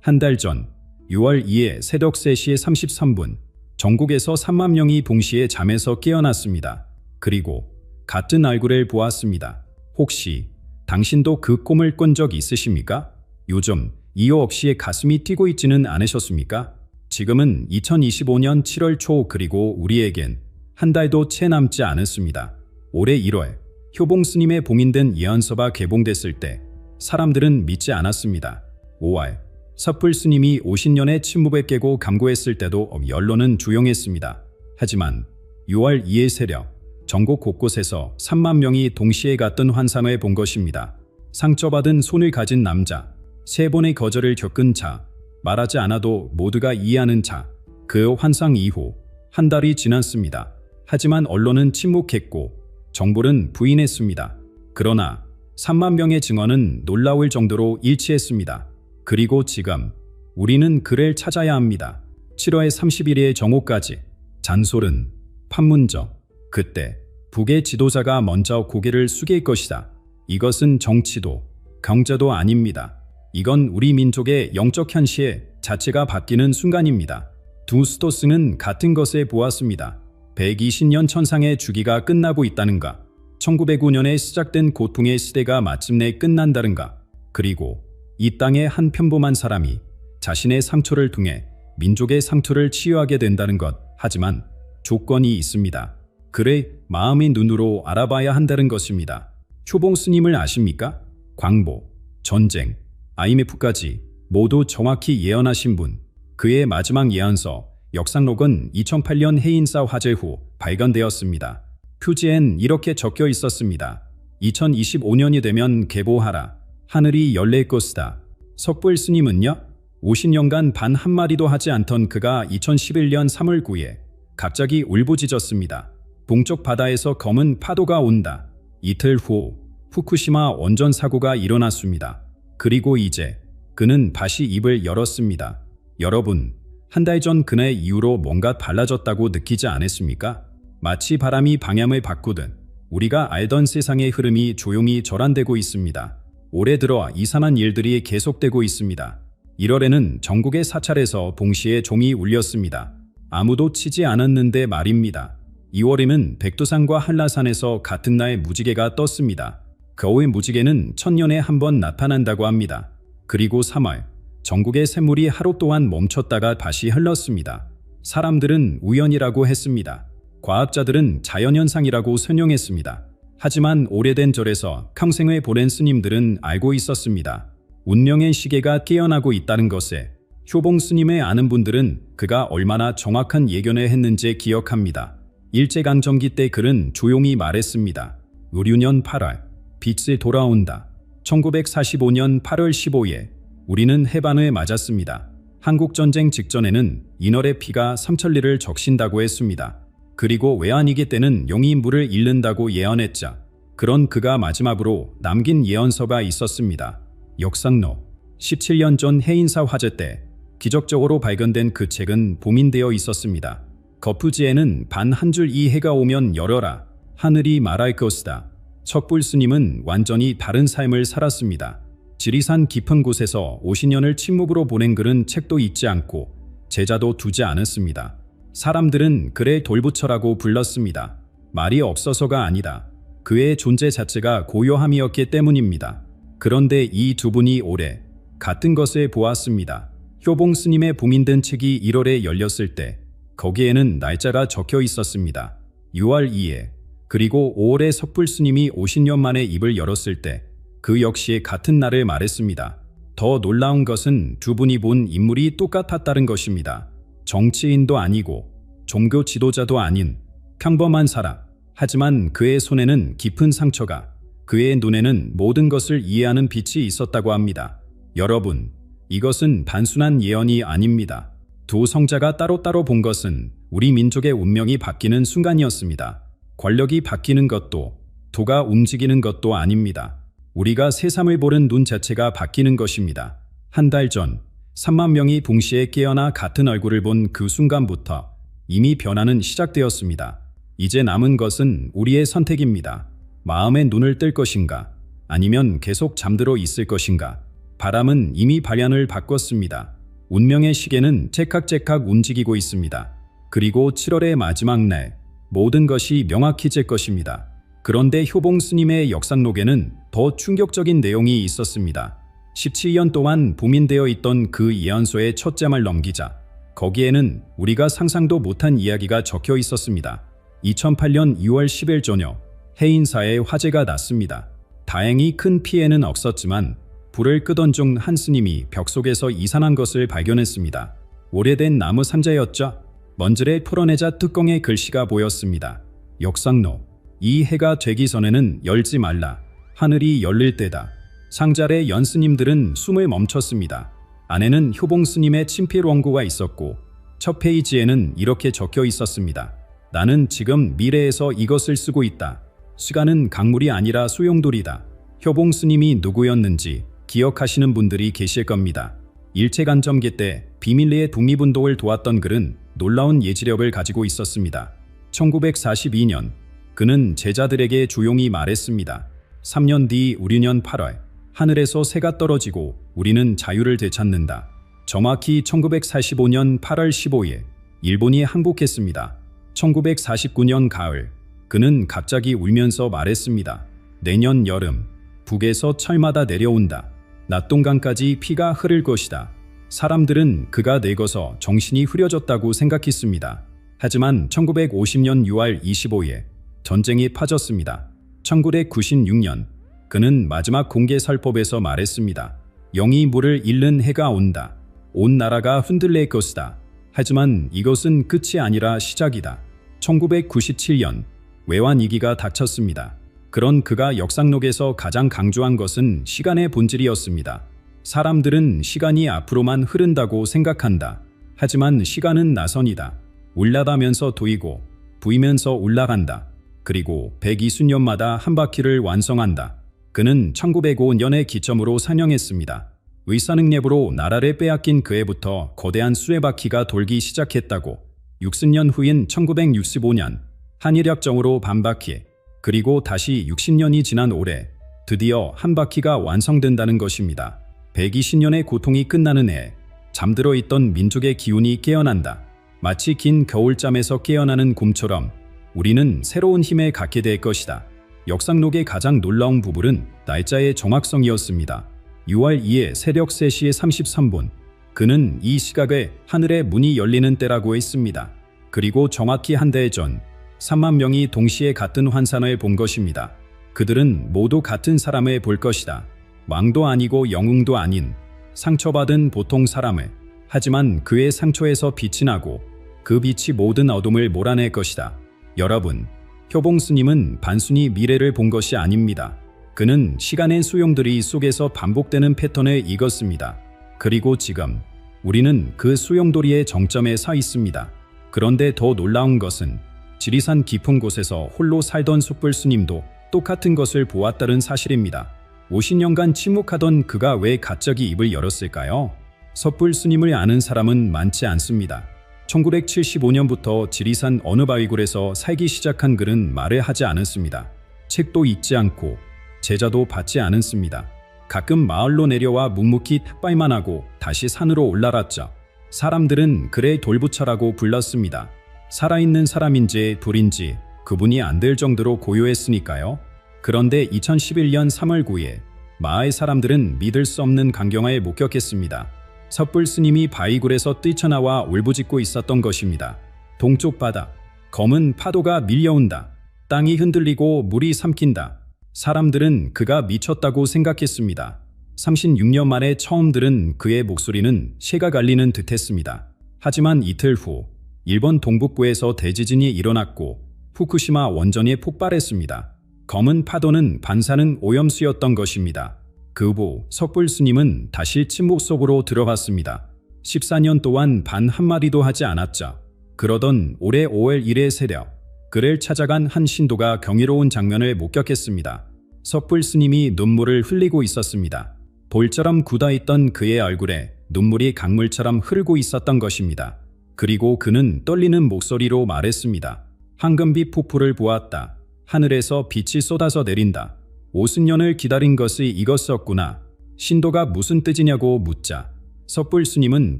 한 달 전 6월 2일 새벽 3시 33분 전국에서 3만 명이 동시에 잠에서 깨어났습니다. 그리고 같은 얼굴을 보았습니다. 혹시 당신도 그 꿈을 꾼 적 있으십니까? 요즘 이유 없이 가슴이 뛰고 있지는 않으셨습니까? 지금은 2025년 7월 초 그리고 우리에겐 한 달도 채 남지 않았습니다. 올해 1월 효봉 스님의 봉인된 예언서가 개봉됐을 때 사람들은 믿지 않았습니다. 5월 섣불 스님이 50년의 침묵을 깨고 감고했을 때도 언론은 조용했습니다. 하지만 6월 2일 새벽 전국 곳곳에서 3만 명이 동시에 같은 환상을 본 것입니다. 상처받은 손을 가진 남자, 3번의 거절을 겪은 자, 말하지 않아도 모두가 이해하는 자. 그 환상 이후 한 달이 지났습니다. 하지만 언론은 침묵했고 정부는 부인했습니다. 그러나 3만 명의 증언은 놀라울 정도로 일치했습니다. 그리고 지금 우리는 그를 찾아야 합니다. 7월 31일 정오까지. 잔솔은 판문점. 그때 북의 지도자가 먼저 고개를 숙일 것이다. 이것은 정치도 경제도 아닙니다. 이건 우리 민족의 영적 현실 자체가 바뀌는 순간입니다. 두 스토스는 같은 것에 보았습니다. 120년 천상의 주기가 끝나고 있다는가? 1909년에 시작된 고통의 시대가 마침내 끝난다는가? 그리고 이 땅의 한 평범한 사람이 자신의 상처를 통해 민족의 상처를 치유하게 된다는 것. 하지만 조건이 있습니다. 그의 마음의 눈으로 알아봐야 한다는 것입니다. 효봉 스님을 아십니까? 광복, 전쟁, IMF까지 모두 정확히 예언하신 분. 그의 마지막 예언서 역상록은 2008년 해인사 화재 후 발견되었습니다. 표지엔 이렇게 적혀 있었습니다. 2025년이 되면 개보하라. 하늘이 열릴 것이다. 석불 스님은요? 50년간 단 한마디도 하지 않던 그가 2011년 3월 9일 갑자기 울부짖었습니다. 동쪽 바다에서 검은 파도가 온다. 이틀 후 후쿠시마 원전 사고가 일어났습니다. 그리고 이제 그는 다시 입을 열었습니다. 여러분, 한 달 전 그의 이후로 뭔가 달라졌다고 느끼지 않았습니까? 마치 바람이 방향을 바꾸듯 우리가 알던 세상의 흐름이 조용히 전환되고 있습니다. 올해 들어 이상한 일들이 계속되고 있습니다. 1월에는 전국의 사찰에서 동시에 종이 울렸습니다. 아무도 치지 않았는데 말입니다. 2월에는 백두산과 한라산에서 같은 날 무지개가 떴습니다. 겨우의 무지개는 천년에 한 번 나타난다고 합니다. 그리고 3월, 전국의 샘물이 하루 동안 멈췄다가 다시 흘렀습니다. 사람들은 우연이라고 했습니다. 과학자들은 자연현상이라고 설명했습니다. 하지만 오래된 절에서 평생을 보낸 스님들은 알고 있었습니다. 운명의 시계가 깨어나고 있다는 것에 효봉 스님의 아는 분들은 그가 얼마나 정확한 예견을 했는지 기억합니다. 일제강점기 때 그는 조용히 말했습니다. 의류년 8월, 빛이 돌아온다. 1945년 8월 15일, 우리는 해반을 맞았습니다. 한국전쟁 직전에는 인월의 피가 삼천리를 적신다고 했습니다. 그리고 외환위기 때는 용이 물을 잃는다고 예언했자. 그런 그가 마지막으로 남긴 예언서가 있었습니다. 역상록. 17년 전 해인사 화재 때 기적적으로 발견된 그 책은 봉인되어 있었습니다. 겉부지에는 반 한 줄 이 해가 오면 열어라. 하늘이 말할 것이다. 석불 스님은 완전히 다른 삶을 살았습니다. 지리산 깊은 곳에서 50년을 침묵으로 보낸 그는 책도 읽지 않고 제자도 두지 않았습니다. 사람들은 그를 돌부처라고 불렀습니다. 말이 없어서가 아니다. 그의 존재 자체가 고요함이었기 때문입니다. 그런데 이 두 분이 올해 같은 것을 보았습니다. 효봉 스님의 봉인된 책이 1월에 열렸을 때 거기에는 날짜가 적혀 있었습니다. 6월 2일. 그리고 5월에 석불 스님이 50년 만에 입을 열었을 때 그 역시 같은 날을 말했습니다. 더 놀라운 것은 두 분이 본 인물이 똑같았다는 것입니다. 정치인도 아니고 종교 지도자도 아닌 평범한 사람. 하지만 그의 손에는 깊은 상처가, 그의 눈에는 모든 것을 이해하는 빛이 있었다고 합니다. 여러분, 이것은 단순한 예언이 아닙니다. 두 성자가 따로따로 본 것은 우리 민족의 운명이 바뀌는 순간이었습니다. 권력이 바뀌는 것도, 도가 움직이는 것도 아닙니다. 우리가 세상을 보는 눈 자체가 바뀌는 것입니다. 한 달 전 3만 명이 동시에 깨어나 같은 얼굴을 본 그 순간부터 이미 변화는 시작되었습니다. 이제 남은 것은 우리의 선택입니다. 마음의 눈을 뜰 것인가? 아니면 계속 잠들어 있을 것인가? 바람은 이미 방향을 바꿨습니다. 운명의 시계는 째깍째깍 움직이고 있습니다. 그리고 7월의 마지막 날, 모든 것이 명확해질 것입니다. 그런데 효봉 스님의 역상록에는 더 충격적인 내용이 있었습니다. 17년 동안 봉인되어 있던 그 예언서의 첫 장을 넘기자 거기에는 우리가 상상도 못한 이야기가 적혀 있었습니다. 2008년 6월 10일 저녁 해인사에 화재가 났습니다. 다행히 큰 피해는 없었지만 불을 끄던 중 한 스님이 벽 속에서 이상한 것을 발견했습니다. 오래된 나무 상자였죠. 먼지를 풀어내자 뚜껑에 글씨가 보였습니다. 역상록. 이 해가 되기 전에는 열지 말라. 하늘이 열릴 때다. 상자의 연스님들은 숨을 멈췄습니다. 안에는 효봉 스님의 친필 원고가 있었고 첫 페이지에는 이렇게 적혀 있었습니다. 나는 지금 미래에서 이것을 쓰고 있다. 시간은 강물이 아니라 소용돌이다. 효봉 스님이 누구였는지 기억하시는 분들이 계실 겁니다. 일제강점기 때 비밀리에 독립운동을 도왔던 그는 놀라운 예지력을 가지고 있었습니다. 1942년 그는 제자들에게 조용히 말했습니다. 3년 뒤 우리년 8월 하늘에서 새가 떨어지고 우리는 자유를 되찾는다. 정확히 1945년 8월 15일 일본이 항복했습니다. 1949년 가을 그는 갑자기 울면서 말했습니다. 내년 여름 북에서 철마다 내려온다. 낙동강까지 피가 흐를 것이다. 사람들은 그가 늙어서 정신이 흐려졌다고 생각했습니다. 하지만 1950년 6월 25일 전쟁이 퍼졌습니다. 1996년 그는 마지막 공개 설법에서 말했습니다. 영이 물을 잃는 해가 온다. 온 나라가 흔들릴 것이다. 하지만 이것은 끝이 아니라 시작이다. 1997년 외환위기가 닥쳤습니다. 그런 그가 역상록에서 가장 강조한 것은 시간의 본질이었습니다. 사람들은 시간이 앞으로만 흐른다고 생각한다. 하지만 시간은 나선이다. 올라가면서 도이고 부이면서 올라간다. 그리고 120년마다 한 바퀴를 완성한다. 그는 1905년에 기점으로 산영했습니다. 의사능력으로 나라를 빼앗긴 그해부터 거대한 수레바퀴가 돌기 시작했다고. 60년 후인 1965년 한일협정으로 반바퀴, 그리고 다시 60년이 지난 올해 드디어 한 바퀴가 완성된다는 것입니다. 120년의 고통이 끝나는 해 잠들어 있던 민족의 기운이 깨어난다. 마치 긴 겨울잠에서 깨어나는 곰처럼 우리는 새로운 힘에 갖게 될 것이다. 역상록의 가장 놀라운 부분은 날짜의 정확성이었습니다. 6월 2일 새벽 3시 33분 그는 이 시각에 하늘의 문이 열리는 때라고 했습니다. 그리고 정확히 한 달 전 3만 명이 동시에 같은 환상을 본 것입니다. 그들은 모두 같은 사람을 볼 것이다. 왕도 아니고 영웅도 아닌 상처받은 보통 사람을. 하지만 그의 상처에서 빛이 나고 그 빛이 모든 어둠을 몰아낼 것이다. 여러분, 효봉 스님은 단순히 미래를 본 것이 아닙니다. 그는 시간의 수용들이 속에서 반복되는 패턴을 읽었습니다. 그리고 지금 우리는 그 수용돌이의 정점에 서 있습니다. 그런데 더 놀라운 것은 지리산 깊은 곳에서 홀로 살던 숯불 스님도 똑같은 것을 보았다는 사실입니다. 50년간 침묵하던 그가 왜 갑자기 입을 열었을까요? 섣불 스님을 아는 사람은 많지 않습니다. 1975년부터 지리산 어느 바위굴에서 살기 시작한 그는 말을 하지 않았습니다. 책도 읽지 않고 제자도 받지 않았습니다. 가끔 마을로 내려와 묵묵히 탁발만 하고 다시 산으로 올라갔죠. 사람들은 그를 돌부처라고 불렀습니다. 살아있는 사람인지 불인지 그분이 안 될 정도로 고요했으니까요. 그런데 2011년 3월 9일 마을 사람들은 믿을 수 없는 광경을 목격했습니다. 섣불 스님이 바위굴에서 뛰쳐나와 울부짖고 있었던 것입니다. 동쪽 바다, 검은 파도가 밀려온다. 땅이 흔들리고 물이 삼킨다. 사람들은 그가 미쳤다고 생각했습니다. 36년 만에 처음 들은 그의 목소리는 새가 갈리는 듯했습니다. 하지만 이틀 후 일본 동북부에서 대지진이 일어났고 후쿠시마 원전이 폭발했습니다. 검은 파도는 반사는 오염수였던 것입니다. 그 후 섣불 스님은 다시 침묵 속으로 들어갔습니다. 14년 동안 단 한마디도 하지 않았죠. 그러던 올해 5월 1일 새벽 그를 찾아간 한 신도가 경이로운 장면을 목격했습니다. 섣불 스님이 눈물을 흘리고 있었습니다. 볼처럼 굳어있던 그의 얼굴에 눈물이 강물처럼 흐르고 있었던 것입니다. 그리고 그는 떨리는 목소리로 말했습니다. 황금빛 폭포를 보았다. 하늘에서 빛이 쏟아져 내린다. 50년을 기다린 것이 이것이었구나. 신도가 무슨 뜻이냐고 묻자 섣불 스님은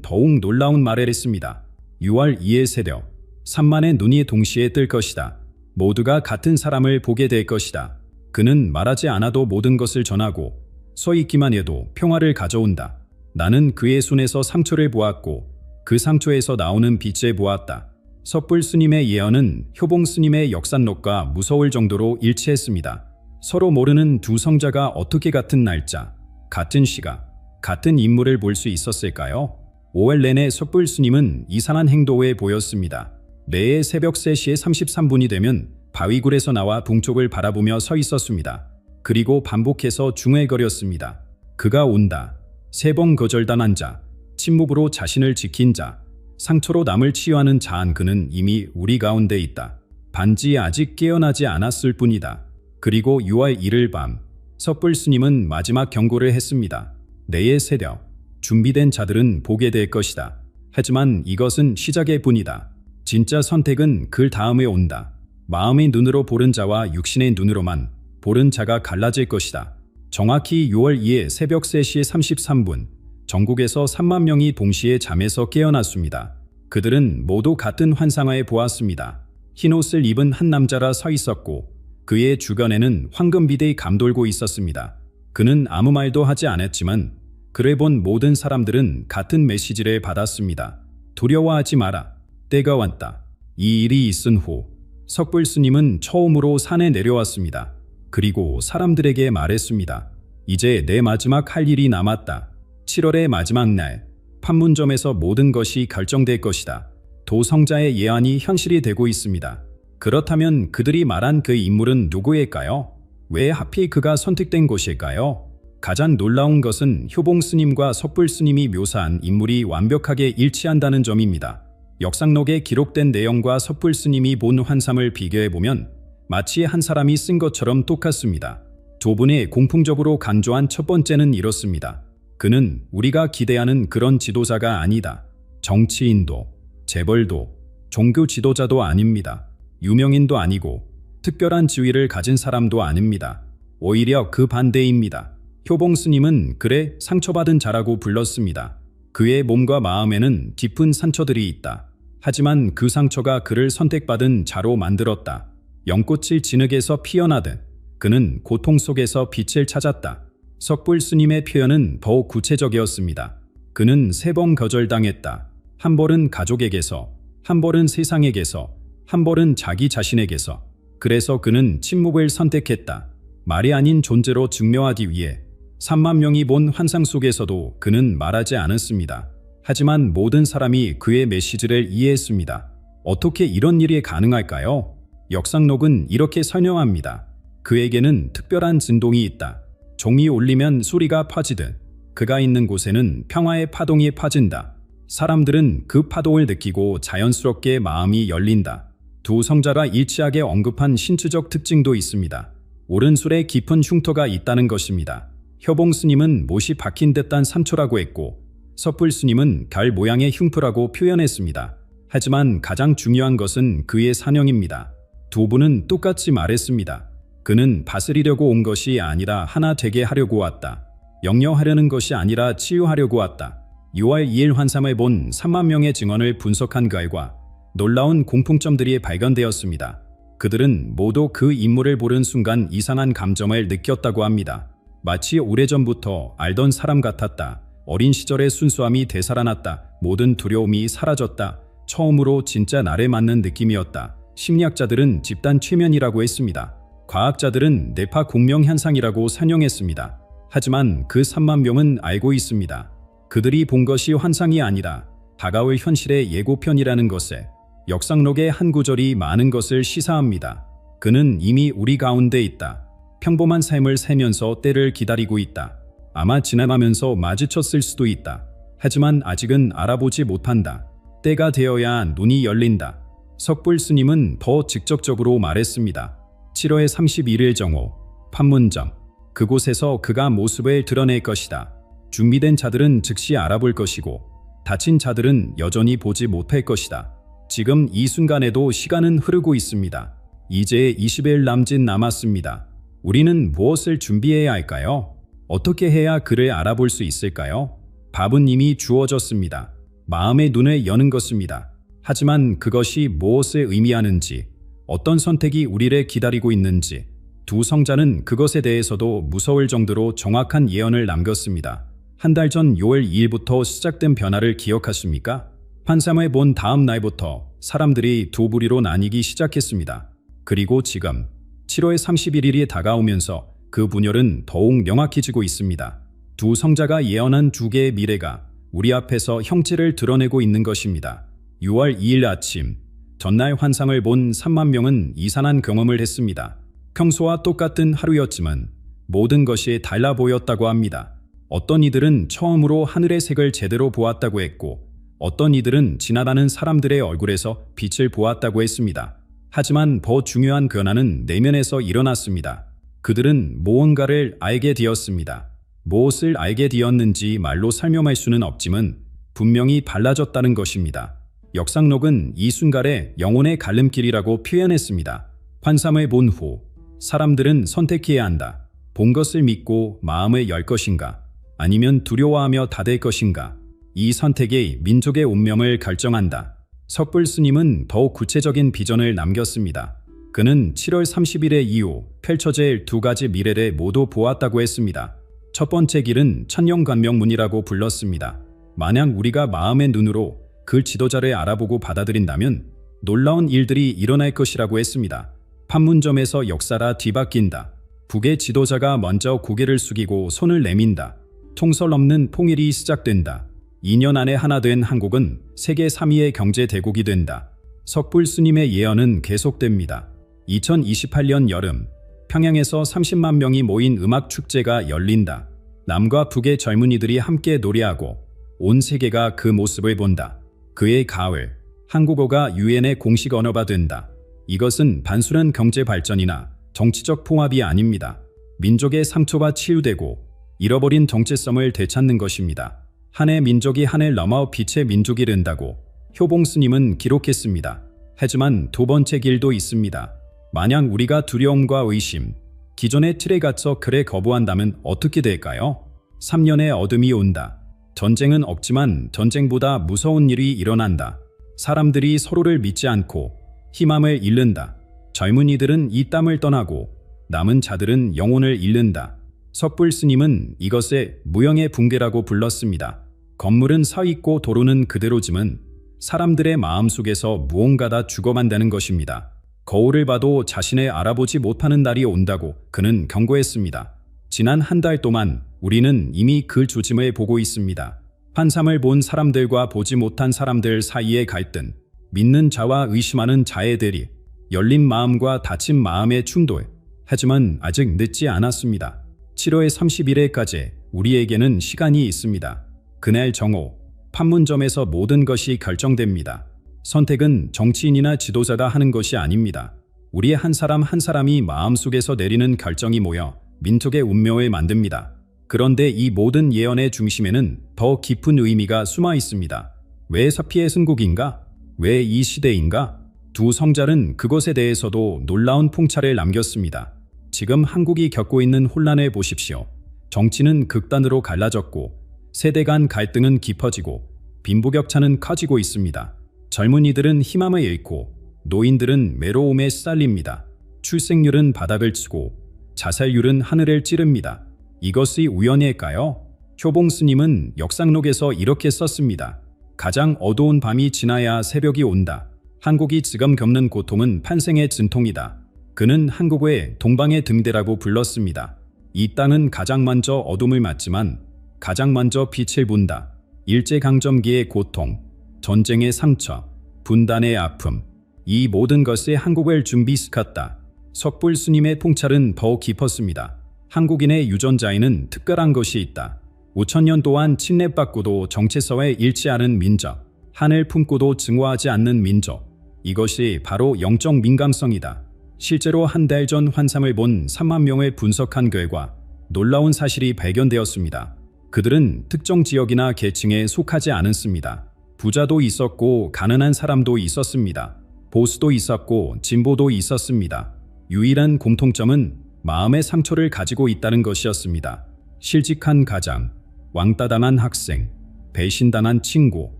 더욱 놀라운 말을 했습니다. 6월 2일 새벽 3만의 눈이 동시에 뜰 것이다. 모두가 같은 사람을 보게 될 것이다. 그는 말하지 않아도 모든 것을 전하고 서 있기만 해도 평화를 가져온다. 나는 그의 손에서 상처를 보았고 그 상처에서 나오는 빛을 보았다. 섣불 스님의 예언은 효봉 스님의 역산록과 무서울 정도로 일치했습니다. 서로 모르는 두 성자가 어떻게 같은 날짜, 같은 시각, 같은 인물을 볼 수 있었을까요? 5월 내내 섣불 스님은 이상한 행동에 보였습니다. 매일 새벽 3시 33분이 되면 바위굴에서 나와 동쪽을 바라보며 서 있었습니다. 그리고 반복해서 중얼거렸습니다. 그가 온다. 3번 거절당한 자, 침묵으로 자신을 지킨 자, 상처로 남을 치유하는 자한 그는 이미 우리 가운데 있다. 반지 아직 깨어나지 않았을 뿐이다. 그리고 6월 1일 밤 섣불 스님은 마지막 경고를 했습니다. 내일 새벽 준비된 자들은 보게 될 것이다. 하지만 이것은 시작의 뿐이다. 진짜 선택은 그 다음에 온다. 마음의 눈으로 보는 자와 육신의 눈으로만 보는 자가 갈라질 것이다. 정확히 6월 2일 새벽 3시 33분 전국에서 3만 명이 동시에 잠에서 깨어났습니다. 그들은 모두 같은 환상을 보았습니다. 흰 옷을 입은 한 남자가 서 있었고 그의 주변에는 황금비대이 감돌고 있었습니다. 그는 아무 말도 하지 않았지만 그를 본 모든 사람들은 같은 메시지를 받았습니다. 두려워하지 마라. 때가 왔다. 이 일이 있은 후 석불 스님은 처음으로 산에 내려왔습니다. 그리고 사람들에게 말했습니다. 이제 내 마지막 할 일이 남았다. 7월의 마지막 날 판문점에서 모든 것이 결정될 것이다. 도성자의 예언이 현실이 되고 있습니다. 그렇다면 그들이 말한 그 인물은 누구일까요? 왜 하필 그가 선택된 것일까요? 가장 놀라운 것은 효봉 스님과 석불 스님이 묘사한 인물이 완벽하게 일치한다는 점입니다. 역상록에 기록된 내용과 석불 스님이 본 환상을 비교해보면 마치 한 사람이 쓴 것처럼 똑같습니다. 두 분이 공통적으로 강조한 첫 번째는 이렇습니다. 그는 우리가 기대하는 그런 지도자가 아니다. 정치인도, 재벌도, 종교 지도자도 아닙니다. 유명인도 아니고 특별한 지위를 가진 사람도 아닙니다. 오히려 그 반대입니다. 효봉 스님은 그래 상처받은 자라고 불렀습니다. 그의 몸과 마음에는 깊은 상처들이 있다. 하지만 그 상처가 그를 선택받은 자로 만들었다. 연꽃이 진흙에서 피어나듯 그는 고통 속에서 빛을 찾았다. 석불 스님의 표현은 더욱 구체적이었습니다. 그는 3번 거절당했다. 한 벌은 가족에게서, 한 벌은 세상에게서, 한 벌은 자기 자신에게서. 그래서 그는 침묵을 선택했다. 말이 아닌 존재로 증명하기 위해 3만 명이 본 환상 속에서도 그는 말하지 않았습니다. 하지만 모든 사람이 그의 메시지를 이해했습니다. 어떻게 이런 일이 가능할까요? 역상록은 이렇게 설명합니다. 그에게는 특별한 진동이 있다. 종이 울리면 소리가 퍼지듯 그가 있는 곳에는 평화의 파동이 퍼진다. 사람들은 그 파동을 느끼고 자연스럽게 마음이 열린다. 두 성자가 일치하게 언급한 신추적 특징도 있습니다. 오른손에 깊은 흉터가 있다는 것입니다. 효봉 스님은 못이 박힌 듯한 상처라고 했고 석불 스님은 별 모양의 흉터라고 표현했습니다. 하지만 가장 중요한 것은 그의 사명입니다. 두 분은 똑같이 말했습니다. 그는 다스리려고 온 것이 아니라 하나 되게 하려고 왔다. 영려하려는 것이 아니라 치유하려고 왔다. 6월 2일 환상을 본 3만 명의 증언을 분석한 결과 놀라운 공통점들이 발견되었습니다. 그들은 모두 그 인물을 보는 순간 이상한 감정을 느꼈다고 합니다. 마치 오래전부터 알던 사람 같았다. 어린 시절의 순수함이 되살아났다. 모든 두려움이 사라졌다. 처음으로 진짜 나를 맞는 느낌이었다. 심리학자들은 집단 최면이라고 했습니다. 과학자들은 뇌파 공명 현상이라고 설명했습니다. 하지만 그 3만 명은 알고 있습니다. 그들이 본 것이 환상이 아니라 다가올 현실의 예고편이라는 것에 역상록의 한 구절이 많은 것을 시사합니다. 그는 이미 우리 가운데 있다. 평범한 삶을 살면서 때를 기다리고 있다. 아마 지나가면서 마주쳤을 수도 있다. 하지만 아직은 알아보지 못한다. 때가 되어야 눈이 열린다. 석불 스님은 더 직접적으로 말했습니다. 7월 31일 정오, 판문점. 그곳에서 그가 모습을 드러낼 것이다. 준비된 자들은 즉시 알아볼 것이고 다친 자들은 여전히 보지 못할 것이다. 지금 이 순간에도 시간은 흐르고 있습니다. 이제 20일 남았습니다. 우리는 무엇을 준비해야 할까요? 어떻게 해야 그를 알아볼 수 있을까요? 밥은 이미 주어졌습니다. 마음의 눈을 여는 것입니다. 하지만 그것이 무엇을 의미하는지, 어떤 선택이 우리를 기다리고 있는지, 두 성자는 그것에 대해서도 무서울 정도로 정확한 예언을 남겼습니다. 한 달 전 6월 2일부터 시작된 변화를 기억하십니까? 환상을 본 다음 날부터 사람들이 두 부류로 나뉘기 시작했습니다. 그리고 지금 7월 31일이 다가오면서 그 분열은 더욱 명확해지고 있습니다. 두 성자가 예언한 두 개의 미래가 우리 앞에서 형체를 드러내고 있는 것입니다. 6월 2일 아침, 전날 환상을 본 3만 명은 이상한 경험을 했습니다. 평소와 똑같은 하루였지만 모든 것이 달라 보였다고 합니다. 어떤 이들은 처음으로 하늘의 색을 제대로 보았다고 했고 어떤 이들은 지나가는 사람들의 얼굴에서 빛을 보았다고 했습니다. 하지만 더 중요한 변화는 내면에서 일어났습니다. 그들은 무언가를 알게 되었습니다. 무엇을 알게 되었는지 말로 설명할 수는 없지만 분명히 달라졌다는 것입니다. 역상록은 이 순간에 영혼의 갈림길이라고 표현했습니다. 환삼을 본 후 사람들은 선택해야 한다. 본 것을 믿고 마음을 열 것인가? 아니면 두려워하며 닫을 것인가? 이 선택이 민족의 운명을 결정한다. 석불 스님은 더욱 구체적인 비전을 남겼습니다. 그는 7월 30일의 이후 펼쳐질 두 가지 미래를 모두 보았다고 했습니다. 첫 번째 길은 천년관명문이라고 불렀습니다. 만약 우리가 마음의 눈으로 그 지도자를 알아보고 받아들인다면 놀라운 일들이 일어날 것이라고 했습니다. 판문점에서 역사가 뒤바뀐다. 북의 지도자가 먼저 고개를 숙이고 손을 내민다. 총설 없는 통일이 시작된다. 2년 안에 하나 된 한국은 세계 3위의 경제 대국이 된다. 석불 스님의 예언은 계속됩니다. 2028년 여름 평양에서 30만 명이 모인 음악 축제가 열린다. 남과 북의 젊은이들이 함께 노래하고 온 세계가 그 모습을 본다. 그의 가을, 한국어가 유엔의 공식 언어가 된다. 이것은 단순한 경제 발전이나 정치적 통합이 아닙니다. 민족의 상처가 치유되고 잃어버린 정체성을 되찾는 것입니다. 한 해 민족이 하늘 넘어 빛의 민족이 된다고 효봉 스님은 기록했습니다. 하지만 두 번째 길도 있습니다. 만약 우리가 두려움과 의심, 기존의 틀에 갇혀 그래 거부한다면 어떻게 될까요? 3년의 어둠이 온다. 전쟁은 없지만 전쟁보다 무서운 일이 일어난다. 사람들이 서로를 믿지 않고 희망을 잃는다. 젊은이들은 이 땅을 떠나고 남은 자들은 영혼을 잃는다. 석불 스님은 이것을 무형의 붕괴라고 불렀습니다. 건물은 서 있고 도로는 그대로지만 사람들의 마음속에서 무언가가 죽어간다는 것입니다. 거울을 봐도 자신을 알아보지 못하는 날이 온다고 그는 경고했습니다. 지난 한 달 동안 우리는 이미 그 조짐을 보고 있습니다. 환삼을 본 사람들과 보지 못한 사람들 사이의 갈등, 믿는 자와 의심하는 자의 대리, 열린 마음과 닫힌 마음의 충돌. 하지만 아직 늦지 않았습니다. 7월 30일에까지 우리에게는 시간이 있습니다. 그날 정오, 판문점에서 모든 것이 결정됩니다. 선택은 정치인이나 지도자가 하는 것이 아닙니다. 우리 한 사람 한 사람이 마음속에서 내리는 결정이 모여 민족의 운명을 만듭니다. 그런데 이 모든 예언의 중심에는 더 깊은 의미가 숨어 있습니다. 왜 서피의 순국인가? 왜 이 시대인가? 두 성자는 그것에 대해서도 놀라운 통찰을 남겼습니다. 지금 한국이 겪고 있는 혼란을 보십시오. 정치는 극단으로 갈라졌고 세대 간 갈등은 깊어지고 빈부격차는 커지고 있습니다. 젊은이들은 희망을 잃고 노인들은 외로움에 시달립니다. 출생률은 바닥을 치고 자살률은 하늘을 찌릅니다. 이것이 우연일까요? 효봉 스님은 역상록에서 이렇게 썼습니다. 가장 어두운 밤이 지나야 새벽이 온다. 한국이 지금 겪는 고통은 판생의 진통이다. 그는 한국의 동방의 등대라고 불렀습니다. 이 땅은 가장 먼저 어둠을 맞지만 가장 먼저 빛을 본다. 일제강점기의 고통, 전쟁의 상처, 분단의 아픔, 이 모든 것이 한국을 준비시켰다. 석불 스님의 통찰은 더욱 깊었습니다. 한국인의 유전자에는 특별한 것이 있다. 5천년 동안 침례받고도 정체성에 잃지 않은 민족, 한을 품고도 증오하지 않는 민족. 이것이 바로 영적 민감성이다. 실제로 한 달 전 환삼을 본 3만 명을 분석한 결과 놀라운 사실이 발견되었습니다. 그들은 특정 지역이나 계층에 속하지 않았습니다. 부자도 있었고 가난한 사람도 있었습니다. 보수도 있었고 진보도 있었습니다. 유일한 공통점은 마음의 상처를 가지고 있다는 것이었습니다. 실직한 가장, 왕따당한 학생, 배신당한 친구,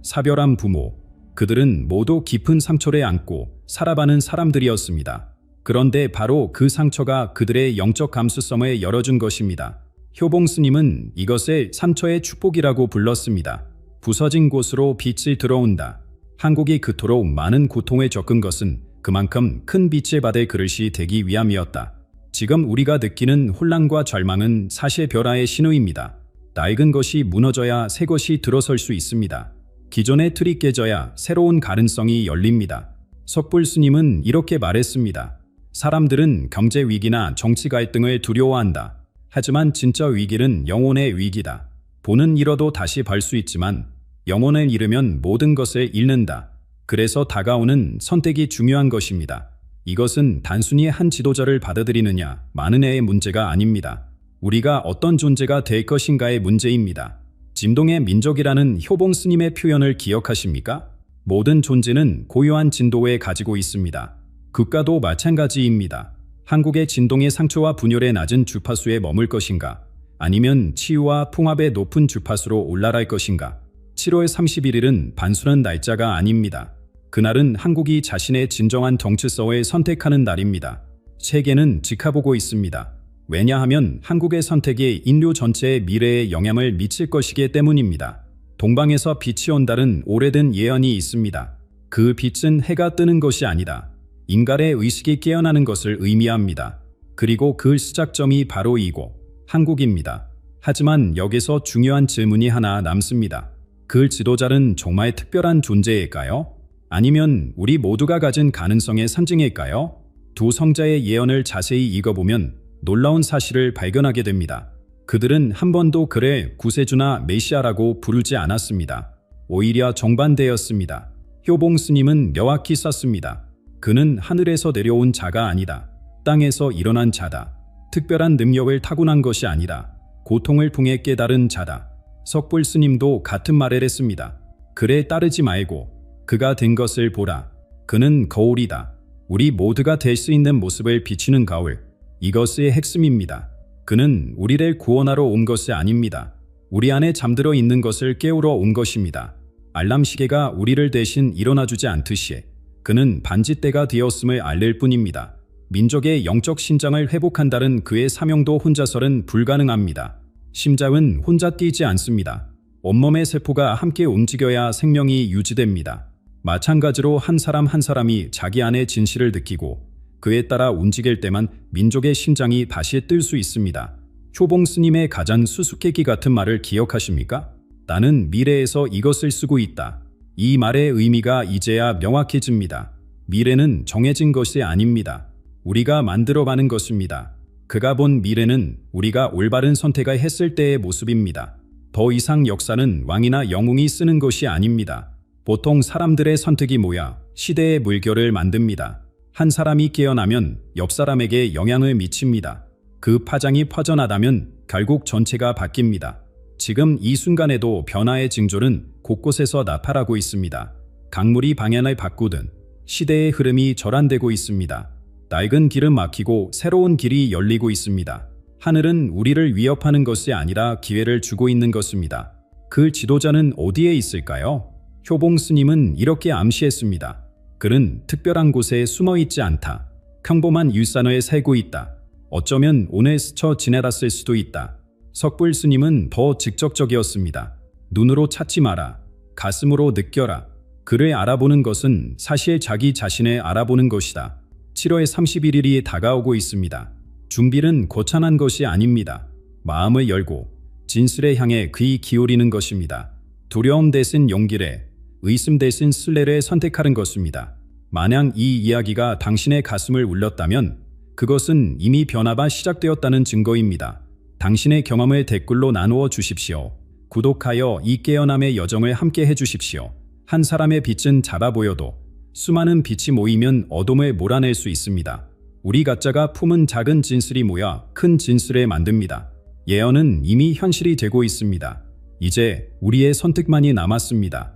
사별한 부모, 그들은 모두 깊은 상처를 안고 살아가는 사람들이었습니다. 그런데 바로 그 상처가 그들의 영적 감수성을 열어준 것입니다. 효봉 스님은 이것을 상처의 축복이라고 불렀습니다. 부서진 곳으로 빛이 들어온다. 한국이 그토록 많은 고통에 겪은 것은 그만큼 큰 빛을 받을 그릇이 되기 위함이었다. 지금 우리가 느끼는 혼란과 절망은 사실 변화의 신호입니다. 낡은 것이 무너져야 새 것이 들어설 수 있습니다. 기존의 틀이 깨져야 새로운 가능성이 열립니다. 석불 스님은 이렇게 말했습니다. 사람들은 경제 위기나 정치 갈등을 두려워한다. 하지만 진짜 위기는 영혼의 위기다. 본은 잃어도 다시 벌 수 있지만 영혼을 잃으면 모든 것을 잃는다. 그래서 다가오는 선택이 중요한 것입니다. 이것은 단순히 한 지도자를 받아들이느냐 마느냐의 문제가 아닙니다. 우리가 어떤 존재가 될 것인가의 문제입니다. 진동의 민족이라는 효봉 스님의 표현을 기억하십니까? 모든 존재는 고유한 진도에 가지고 있습니다. 국가도 마찬가지입니다. 한국의 진동의 상처와 분열의 낮은 주파수에 머물 것인가? 아니면 치유와 통합의 높은 주파수로 올라갈 것인가? 7월 31일은 단순한 날짜가 아닙니다. 그날은 한국이 자신의 진정한 정체성을 선택하는 날입니다. 세계는 지켜보고 있습니다. 왜냐하면 한국의 선택이 인류 전체의 미래에 영향을 미칠 것이기 때문입니다. 동방에서 빛이 온다는 오래된 예언이 있습니다. 그 빛은 해가 뜨는 것이 아니다. 인간의 의식이 깨어나는 것을 의미합니다. 그리고 그 시작점이 바로 이곳, 한국입니다. 하지만 여기서 중요한 질문이 하나 남습니다. 그 지도자는 정말 특별한 존재일까요? 아니면 우리 모두가 가진 가능성의 상징일까요? 두 성자의 예언을 자세히 읽어보면 놀라운 사실을 발견하게 됩니다. 그들은 한 번도 그를 구세주나 메시아라고 부르지 않았습니다. 오히려 정반대였습니다. 효봉 스님은 명확히 썼습니다. 그는 하늘에서 내려온 자가 아니다. 땅에서 일어난 자다. 특별한 능력을 타고난 것이 아니라 고통을 통해 깨달은 자다. 석불 스님도 같은 말을 했습니다. 그래 따르지 말고 그가 된 것을 보라. 그는 거울이다. 우리 모두가 될 수 있는 모습을 비추는 거울. 이것의 핵심입니다. 그는 우리를 구원하러 온 것이 아닙니다. 우리 안에 잠들어 있는 것을 깨우러 온 것입니다. 알람 시계가 우리를 대신 일어나주지 않듯이 그는 반지대가 되었음을 알릴 뿐입니다. 민족의 영적 신장을 회복한다는 그의 사명도 혼자서는 불가능합니다. 심장은 혼자 뛰지 않습니다. 온몸의 세포가 함께 움직여야 생명이 유지됩니다. 마찬가지로 한 사람 한 사람이 자기 안의 진실을 느끼고 그에 따라 움직일 때만 민족의 심장이 다시 뜰 수 있습니다. 효봉 스님의 가장 수수께끼 같은 말을 기억하십니까? 나는 미래에서 이것을 쓰고 있다. 이 말의 의미가 이제야 명확해집니다. 미래는 정해진 것이 아닙니다. 우리가 만들어가는 것입니다. 그가 본 미래는 우리가 올바른 선택을 했을 때의 모습입니다. 더 이상 역사는 왕이나 영웅이 쓰는 것이 아닙니다. 보통 사람들의 선택이 모여 시대의 물결을 만듭니다. 한 사람이 깨어나면 옆 사람에게 영향을 미칩니다. 그 파장이 퍼져나가면 결국 전체가 바뀝니다. 지금 이 순간에도 변화의 징조는 곳곳에서 나타나고 있습니다. 강물이 방향을 바꾸든 시대의 흐름이 전환되고 있습니다. 낡은 길은 막히고 새로운 길이 열리고 있습니다. 하늘은 우리를 위협하는 것이 아니라 기회를 주고 있는 것입니다. 그 지도자는 어디에 있을까요? 효봉 스님은 이렇게 암시했습니다. 그는 특별한 곳에 숨어 있지 않다. 평범한 일상을 살고 있다. 어쩌면 오늘 스쳐 지나갔을 수도 있다. 석불 스님은 더 직접적이었습니다. 눈으로 찾지 마라. 가슴으로 느껴라. 그를 알아보는 것은 사실 자기 자신을 알아보는 것이다. 7월 31일이 다가오고 있습니다. 준비는 거창한 것이 아닙니다. 마음을 열고 진실에 향해 귀 기울이는 것입니다. 두려움 대신 용기를, 의심 대신 신뢰를 선택하는 것입니다. 만약 이 이야기가 당신의 가슴을 울렸다면 그것은 이미 변화가 시작되었다는 증거입니다. 당신의 경험을 댓글로 나누어 주십시오. 구독하여 이 깨어남의 여정을 함께 해주십시오. 한 사람의 빛은 작아 보여도 수많은 빛이 모이면 어둠을 몰아낼 수 있습니다. 우리 각자가 품은 작은 진실이 모여 큰 진실을 만듭니다. 예언은 이미 현실이 되고 있습니다. 이제 우리의 선택만이 남았습니다.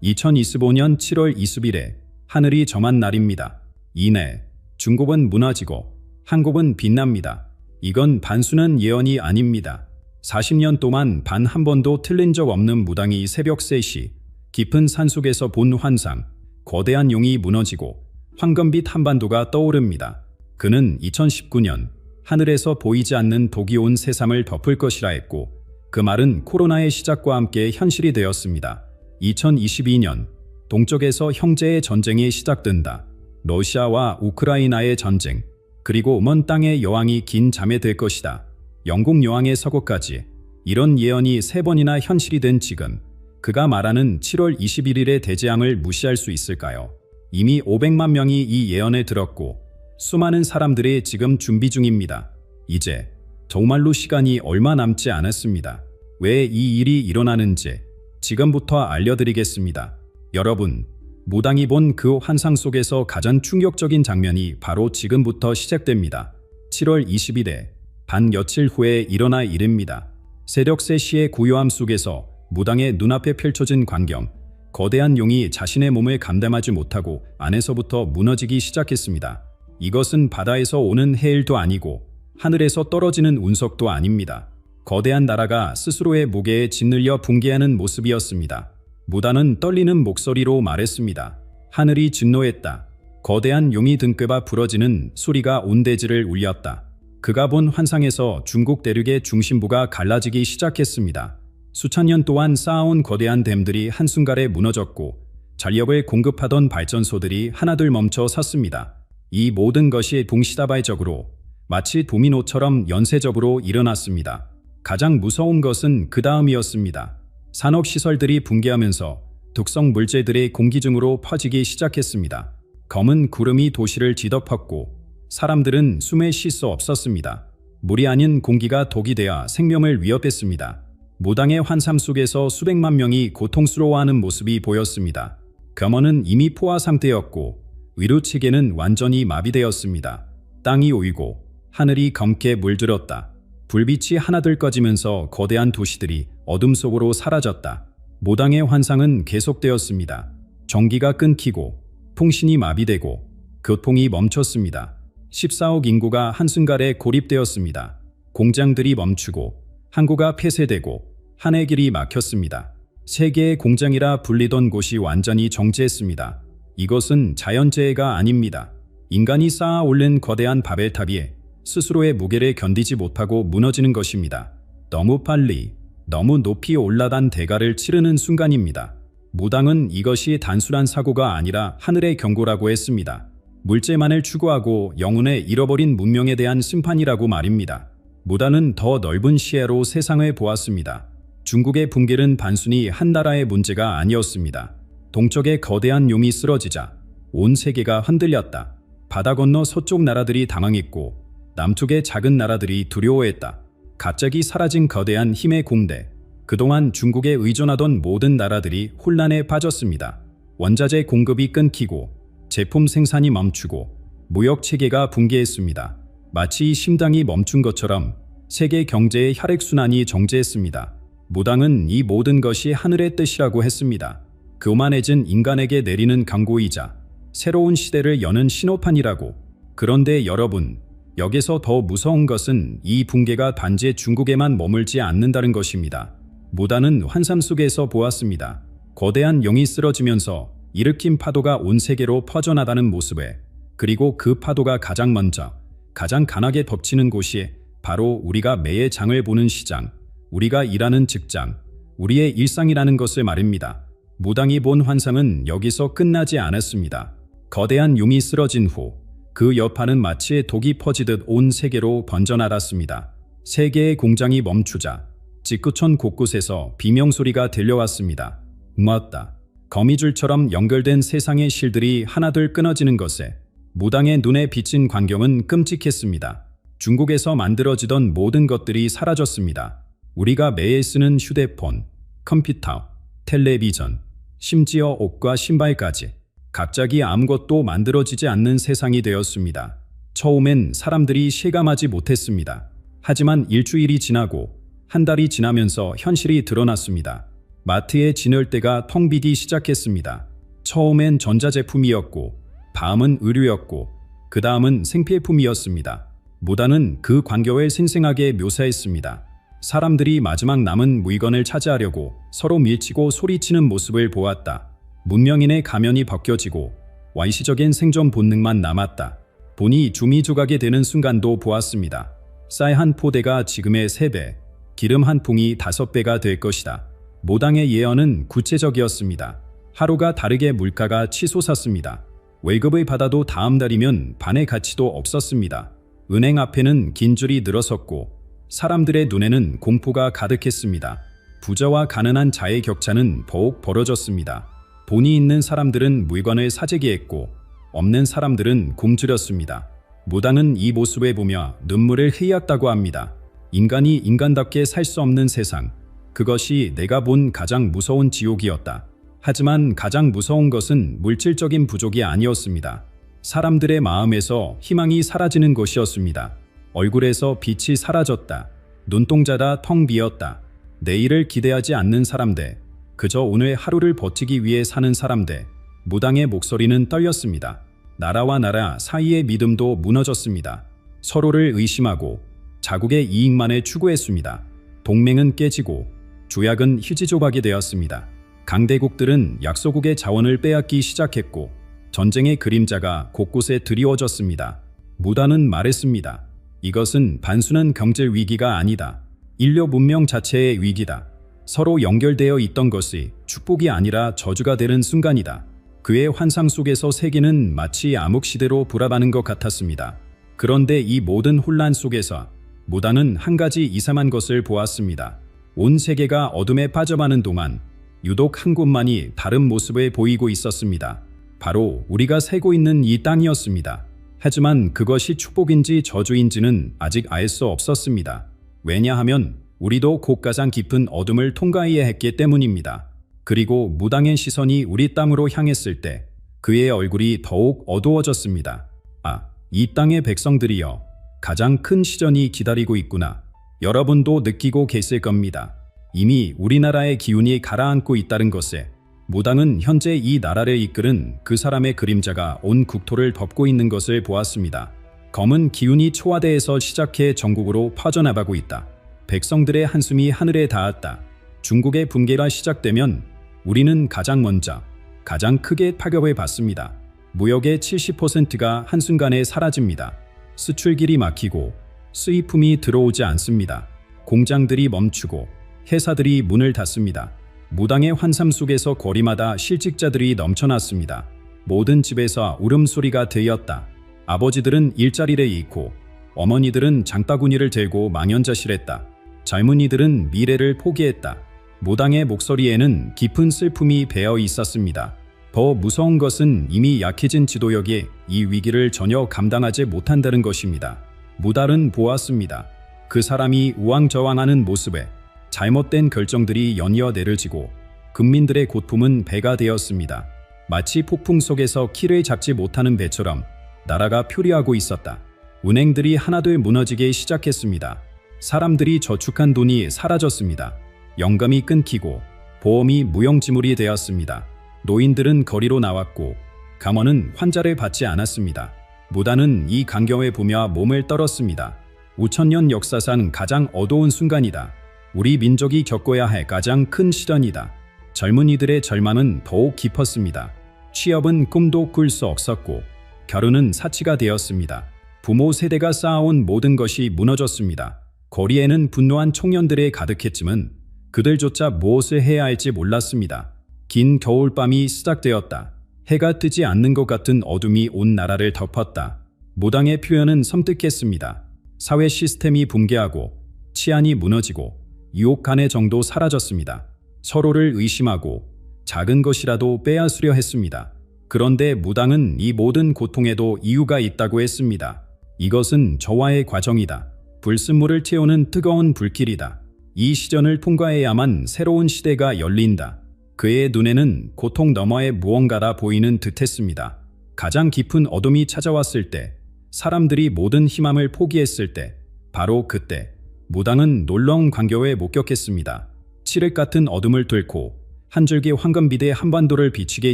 2025년 7월 20일에 하늘이 정한 날입니다. 이내 중국은 무너지고 한국은 빛납니다. 이건 단순한 예언이 아닙니다. 40년 동안 단 한 번도 틀린 적 없는 무당이 새벽 3시 깊은 산속에서 본 환상, 거대한 용이 무너지고 황금빛 한반도가 떠오릅니다. 그는 2019년 하늘에서 보이지 않는 독이 온 세상을 덮을 것이라 했고 그 말은 코로나의 시작과 함께 현실이 되었습니다. 2022년 동쪽에서 형제의 전쟁이 시작된다. 러시아와 우크라이나의 전쟁, 그리고 먼 땅의 여왕이 긴 잠에 들 것이다. 영국 여왕의 서거까지 이런 예언이 3번이나 현실이 된 지금 그가 말하는 7월 21일의 대재앙을 무시할 수 있을까요? 이미 500만 명이 이 예언을 들었고 수많은 사람들이 지금 준비 중입니다. 이제 정말로 시간이 얼마 남지 않았습니다. 왜 이 일이 일어나는지 지금부터 알려드리겠습니다. 여러분, 무당이 본 그 환상 속에서 가장 충격적인 장면이 바로 지금부터 시작됩니다. 7월 20일에 단 며칠 후에 일어날 일입니다. 새벽 3시의 고요함 속에서 무당의 눈앞에 펼쳐진 광경, 거대한 용이 자신의 몸을 감당하지 못하고 안에서부터 무너지기 시작했습니다. 이것은 바다에서 오는 해일도 아니고 하늘에서 떨어지는 운석도 아닙니다. 거대한 나라가 스스로의 무게에 짓눌려 붕괴하는 모습이었습니다. 무다는 떨리는 목소리로 말했습니다. 하늘이 진노했다. 거대한 용이 등급아 부러지는 소리가 온 대지를 울렸다. 그가 본 환상에서 중국 대륙의 중심부가 갈라지기 시작했습니다. 수천 년 동안 쌓아온 거대한 댐들이 한순간에 무너졌고 전력을 공급하던 발전소들이 하나둘 멈춰 섰습니다. 이 모든 것이 동시다발적으로 마치 도미노처럼 연쇄적으로 일어났습니다. 가장 무서운 것은 그 다음이었습니다. 산업시설들이 붕괴하면서 독성 물질들이 공기 중으로 퍼지기 시작했습니다. 검은 구름이 도시를 뒤덮었고 사람들은 숨을 쉴 수 없었습니다. 물이 아닌 공기가 독이 되어 생명을 위협했습니다. 무당의 환상 속에서 수백만 명이 고통스러워하는 모습이 보였습니다. 검언은 이미 포화 상태였고 위로체계는 완전히 마비되었습니다. 땅이 오이고 하늘이 검게 물들었다. 불빛이 하나둘 꺼지면서 거대한 도시들이 어둠 속으로 사라졌다. 무당의 환상은 계속되었습니다. 전기가 끊기고 통신이 마비되고 교통이 멈췄습니다. 14억 인구가 한순간에 고립되었습니다. 공장들이 멈추고 항구가 폐쇄되고 하늘 길이 막혔습니다. 세계의 공장이라 불리던 곳이 완전히 정지했습니다. 이것은 자연재해가 아닙니다. 인간이 쌓아 올린 거대한 바벨탑 위에 스스로의 무게를 견디지 못하고 무너지는 것입니다. 너무 빨리, 너무 높이 올라간 대가를 치르는 순간입니다. 무당은 이것이 단순한 사고가 아니라 하늘의 경고라고 했습니다. 물질만을 추구하고 영혼을 잃어버린 문명에 대한 심판이라고 말입니다. 무당은 더 넓은 시야로 세상을 보았습니다. 중국의 붕괴는 단순히 한 나라의 문제가 아니었습니다. 동쪽의 거대한 용이 쓰러지자 온 세계가 흔들렸다. 바다 건너 서쪽 나라들이 당황했고 남쪽의 작은 나라들이 두려워했다. 갑자기 사라진 거대한 힘의 공대. 그동안 중국에 의존하던 모든 나라들이 혼란에 빠졌습니다. 원자재 공급이 끊기고 제품 생산이 멈추고 무역 체계가 붕괴했습니다. 마치 심장이 멈춘 것처럼 세계 경제의 혈액순환이 정지했습니다. 무당은 이 모든 것이 하늘의 뜻이라고 했습니다. 교만해진 인간에게 내리는 강고이자 새로운 시대를 여는 신호판이라고. 그런데 여러분, 여기서 더 무서운 것은 이 붕괴가 단지 중국에만 머물지 않는다는 것입니다. 무당은 환상 속에서 보았습니다. 거대한 용이 쓰러지면서 일으킨 파도가 온 세계로 퍼져나가는 모습에, 그리고 그 파도가 가장 먼저, 가장 강하게 덮치는 곳이 바로 우리가 매일 장을 보는 시장, 우리가 일하는 직장, 우리의 일상이라는 것을 말입니다. 무당이 본 환상은 여기서 끝나지 않았습니다. 거대한 용이 쓰러진 후 그 여파는 마치 독이 퍼지듯 온 세계로 번져나갔습니다. 세계의 공장이 멈추자 지구촌 곳곳에서 비명소리가 들려왔습니다. 맞다. 거미줄처럼 연결된 세상의 실들이 하나둘 끊어지는 것에 무당의 눈에 비친 광경은 끔찍했습니다. 중국에서 만들어지던 모든 것들이 사라졌습니다. 우리가 매일 쓰는 휴대폰, 컴퓨터, 텔레비전, 심지어 옷과 신발까지 갑자기 아무것도 만들어지지 않는 세상이 되었습니다. 처음엔 사람들이 실감하지 못했습니다. 하지만 일주일이 지나고 한 달이 지나면서 현실이 드러났습니다. 마트에 지낼 때가 텅 비기 시작했습니다. 처음엔 전자제품이었고, 다음은 의류였고, 그 다음은 생필품이었습니다. 무당은 그 광경을 생생하게 묘사했습니다. 사람들이 마지막 남은 물건을 차지하려고 서로 밀치고 소리치는 모습을 보았다. 문명인의 가면이 벗겨지고 원시적인 생존 본능만 남았다. 본이 주미조각이 되는 순간도 보았습니다. 쌀 한 포대가 지금의 3배, 기름 한 풍이 5배가 될 것이다. 무당의 예언은 구체적이었습니다. 하루가 다르게 물가가 치솟았습니다. 월급을 받아도 다음 달이면 반의 가치도 없었습니다. 은행 앞에는 긴 줄이 늘어섰고 사람들의 눈에는 공포가 가득했습니다. 부자와 가난한 자의 격차는 더욱 벌어졌습니다. 돈이 있는 사람들은 물건을 사재기했고 없는 사람들은 굶주렸습니다. 무당은 이 모습을 보며 눈물을 흘렸다고 합니다. 인간이 인간답게 살 수 없는 세상, 그것이 내가 본 가장 무서운 지옥이었다. 하지만 가장 무서운 것은 물질적인 부족이 아니었습니다. 사람들의 마음에서 희망이 사라지는 것이었습니다. 얼굴에서 빛이 사라졌다. 눈동자가 텅 비었다. 내일을 기대하지 않는 사람들, 그저 오늘 하루를 버티기 위해 사는 사람들. 무당의 목소리는 떨렸습니다. 나라와 나라 사이의 믿음도 무너졌습니다. 서로를 의심하고 자국의 이익만을 추구했습니다. 동맹은 깨지고 조약은 희지조박이 되었습니다. 강대국들은 약소국의 자원을 빼앗기 시작했고 전쟁의 그림자가 곳곳에 드리워졌습니다. 무당은 말했습니다. 이것은 단순한 경제 위기가 아니다. 인류 문명 자체의 위기다. 서로 연결되어 있던 것이 축복이 아니라 저주가 되는 순간이다. 그의 환상 속에서 세계는 마치 암흑시대로 불화하는 것 같았습니다. 그런데 이 모든 혼란 속에서 무당은 한 가지 이상한 것을 보았습니다. 온 세계가 어둠에 빠져가는 동안 유독 한 곳만이 다른 모습을 보이고 있었습니다. 바로 우리가 살고 있는 이 땅이었습니다. 하지만 그것이 축복인지 저주인지는 아직 알 수 없었습니다. 왜냐하면 우리도 곧 가장 깊은 어둠을 통과해야 했기 때문입니다. 그리고 무당의 시선이 우리 땅으로 향했을 때 그의 얼굴이 더욱 어두워졌습니다. 아, 이 땅의 백성들이여, 가장 큰 시련이 기다리고 있구나. 여러분도 느끼고 계실 겁니다. 이미 우리나라의 기운이 가라앉고 있다는 것에 무당은 현재 이 나라를 이끄는 그 사람의 그림자가 온 국토를 덮고 있는 것을 보았습니다. 검은 기운이 초화대에서 시작해 전국으로 퍼져나가고 있다. 백성들의 한숨이 하늘에 닿았다. 중국의 붕괴가 시작되면 우리는 가장 먼저, 가장 크게 타격을 받습니다. 무역의 70%가 한순간에 사라집니다. 수출길이 막히고 수입품이 들어오지 않습니다. 공장들이 멈추고 회사들이 문을 닫습니다. 무당의 환상 속에서 거리마다 실직자들이 넘쳐났습니다. 모든 집에서 울음소리가 들렸다. 아버지들은 일자리를 잃고 어머니들은 장바구니를 들고 망연자실했다. 젊은이들은 미래를 포기했다. 무당의 목소리에는 깊은 슬픔이 배어 있었습니다. 더 무서운 것은 이미 약해진 지도력이 이 위기를 전혀 감당하지 못한다는 것입니다. 무당은 보았습니다. 그 사람이 우왕좌왕하는 모습에 잘못된 결정들이 연이어 내려지고 국민들의 고통은 배가 되었습니다. 마치 폭풍 속에서 키를 잡지 못하는 배처럼 나라가 표류하고 있었다. 은행들이 하나둘 무너지기 시작했습니다. 사람들이 저축한 돈이 사라졌습니다. 연금이 끊기고 보험이 무용지물이 되었습니다. 노인들은 거리로 나왔고 감원은 환자를 받지 않았습니다. 무당은 이 광경을 보며 몸을 떨었습니다. 5천년 역사상 가장 어두운 순간이다. 우리 민족이 겪어야 할 가장 큰 시련이다. 젊은이들의 절망은 더욱 깊었습니다. 취업은 꿈도 꿀 수 없었고 결혼은 사치가 되었습니다. 부모 세대가 쌓아온 모든 것이 무너졌습니다. 거리에는 분노한 청년들이 가득했지만 그들조차 무엇을 해야 할지 몰랐습니다. 긴 겨울밤이 시작되었다. 해가 뜨지 않는 것 같은 어둠이 온 나라를 덮었다. 무당의 표현은 섬뜩했습니다. 사회 시스템이 붕괴하고 치안이 무너지고 유혹 간의 정도 사라졌습니다. 서로를 의심하고 작은 것이라도 빼앗으려 했습니다. 그런데 무당은 이 모든 고통에도 이유가 있다고 했습니다. 이것은 저와의 과정이다. 불순물을 태우는 뜨거운 불길이다. 이 시련을 통과해야만 새로운 시대가 열린다. 그의 눈에는 고통 너머의 무언가가 보이는 듯했습니다. 가장 깊은 어둠이 찾아왔을 때, 사람들이 모든 희망을 포기했을 때, 바로 그때 무당은 놀라운 광경을 목격했습니다. 칠흑 같은 어둠을 뚫고 한 줄기 황금빛의 한반도를 비추기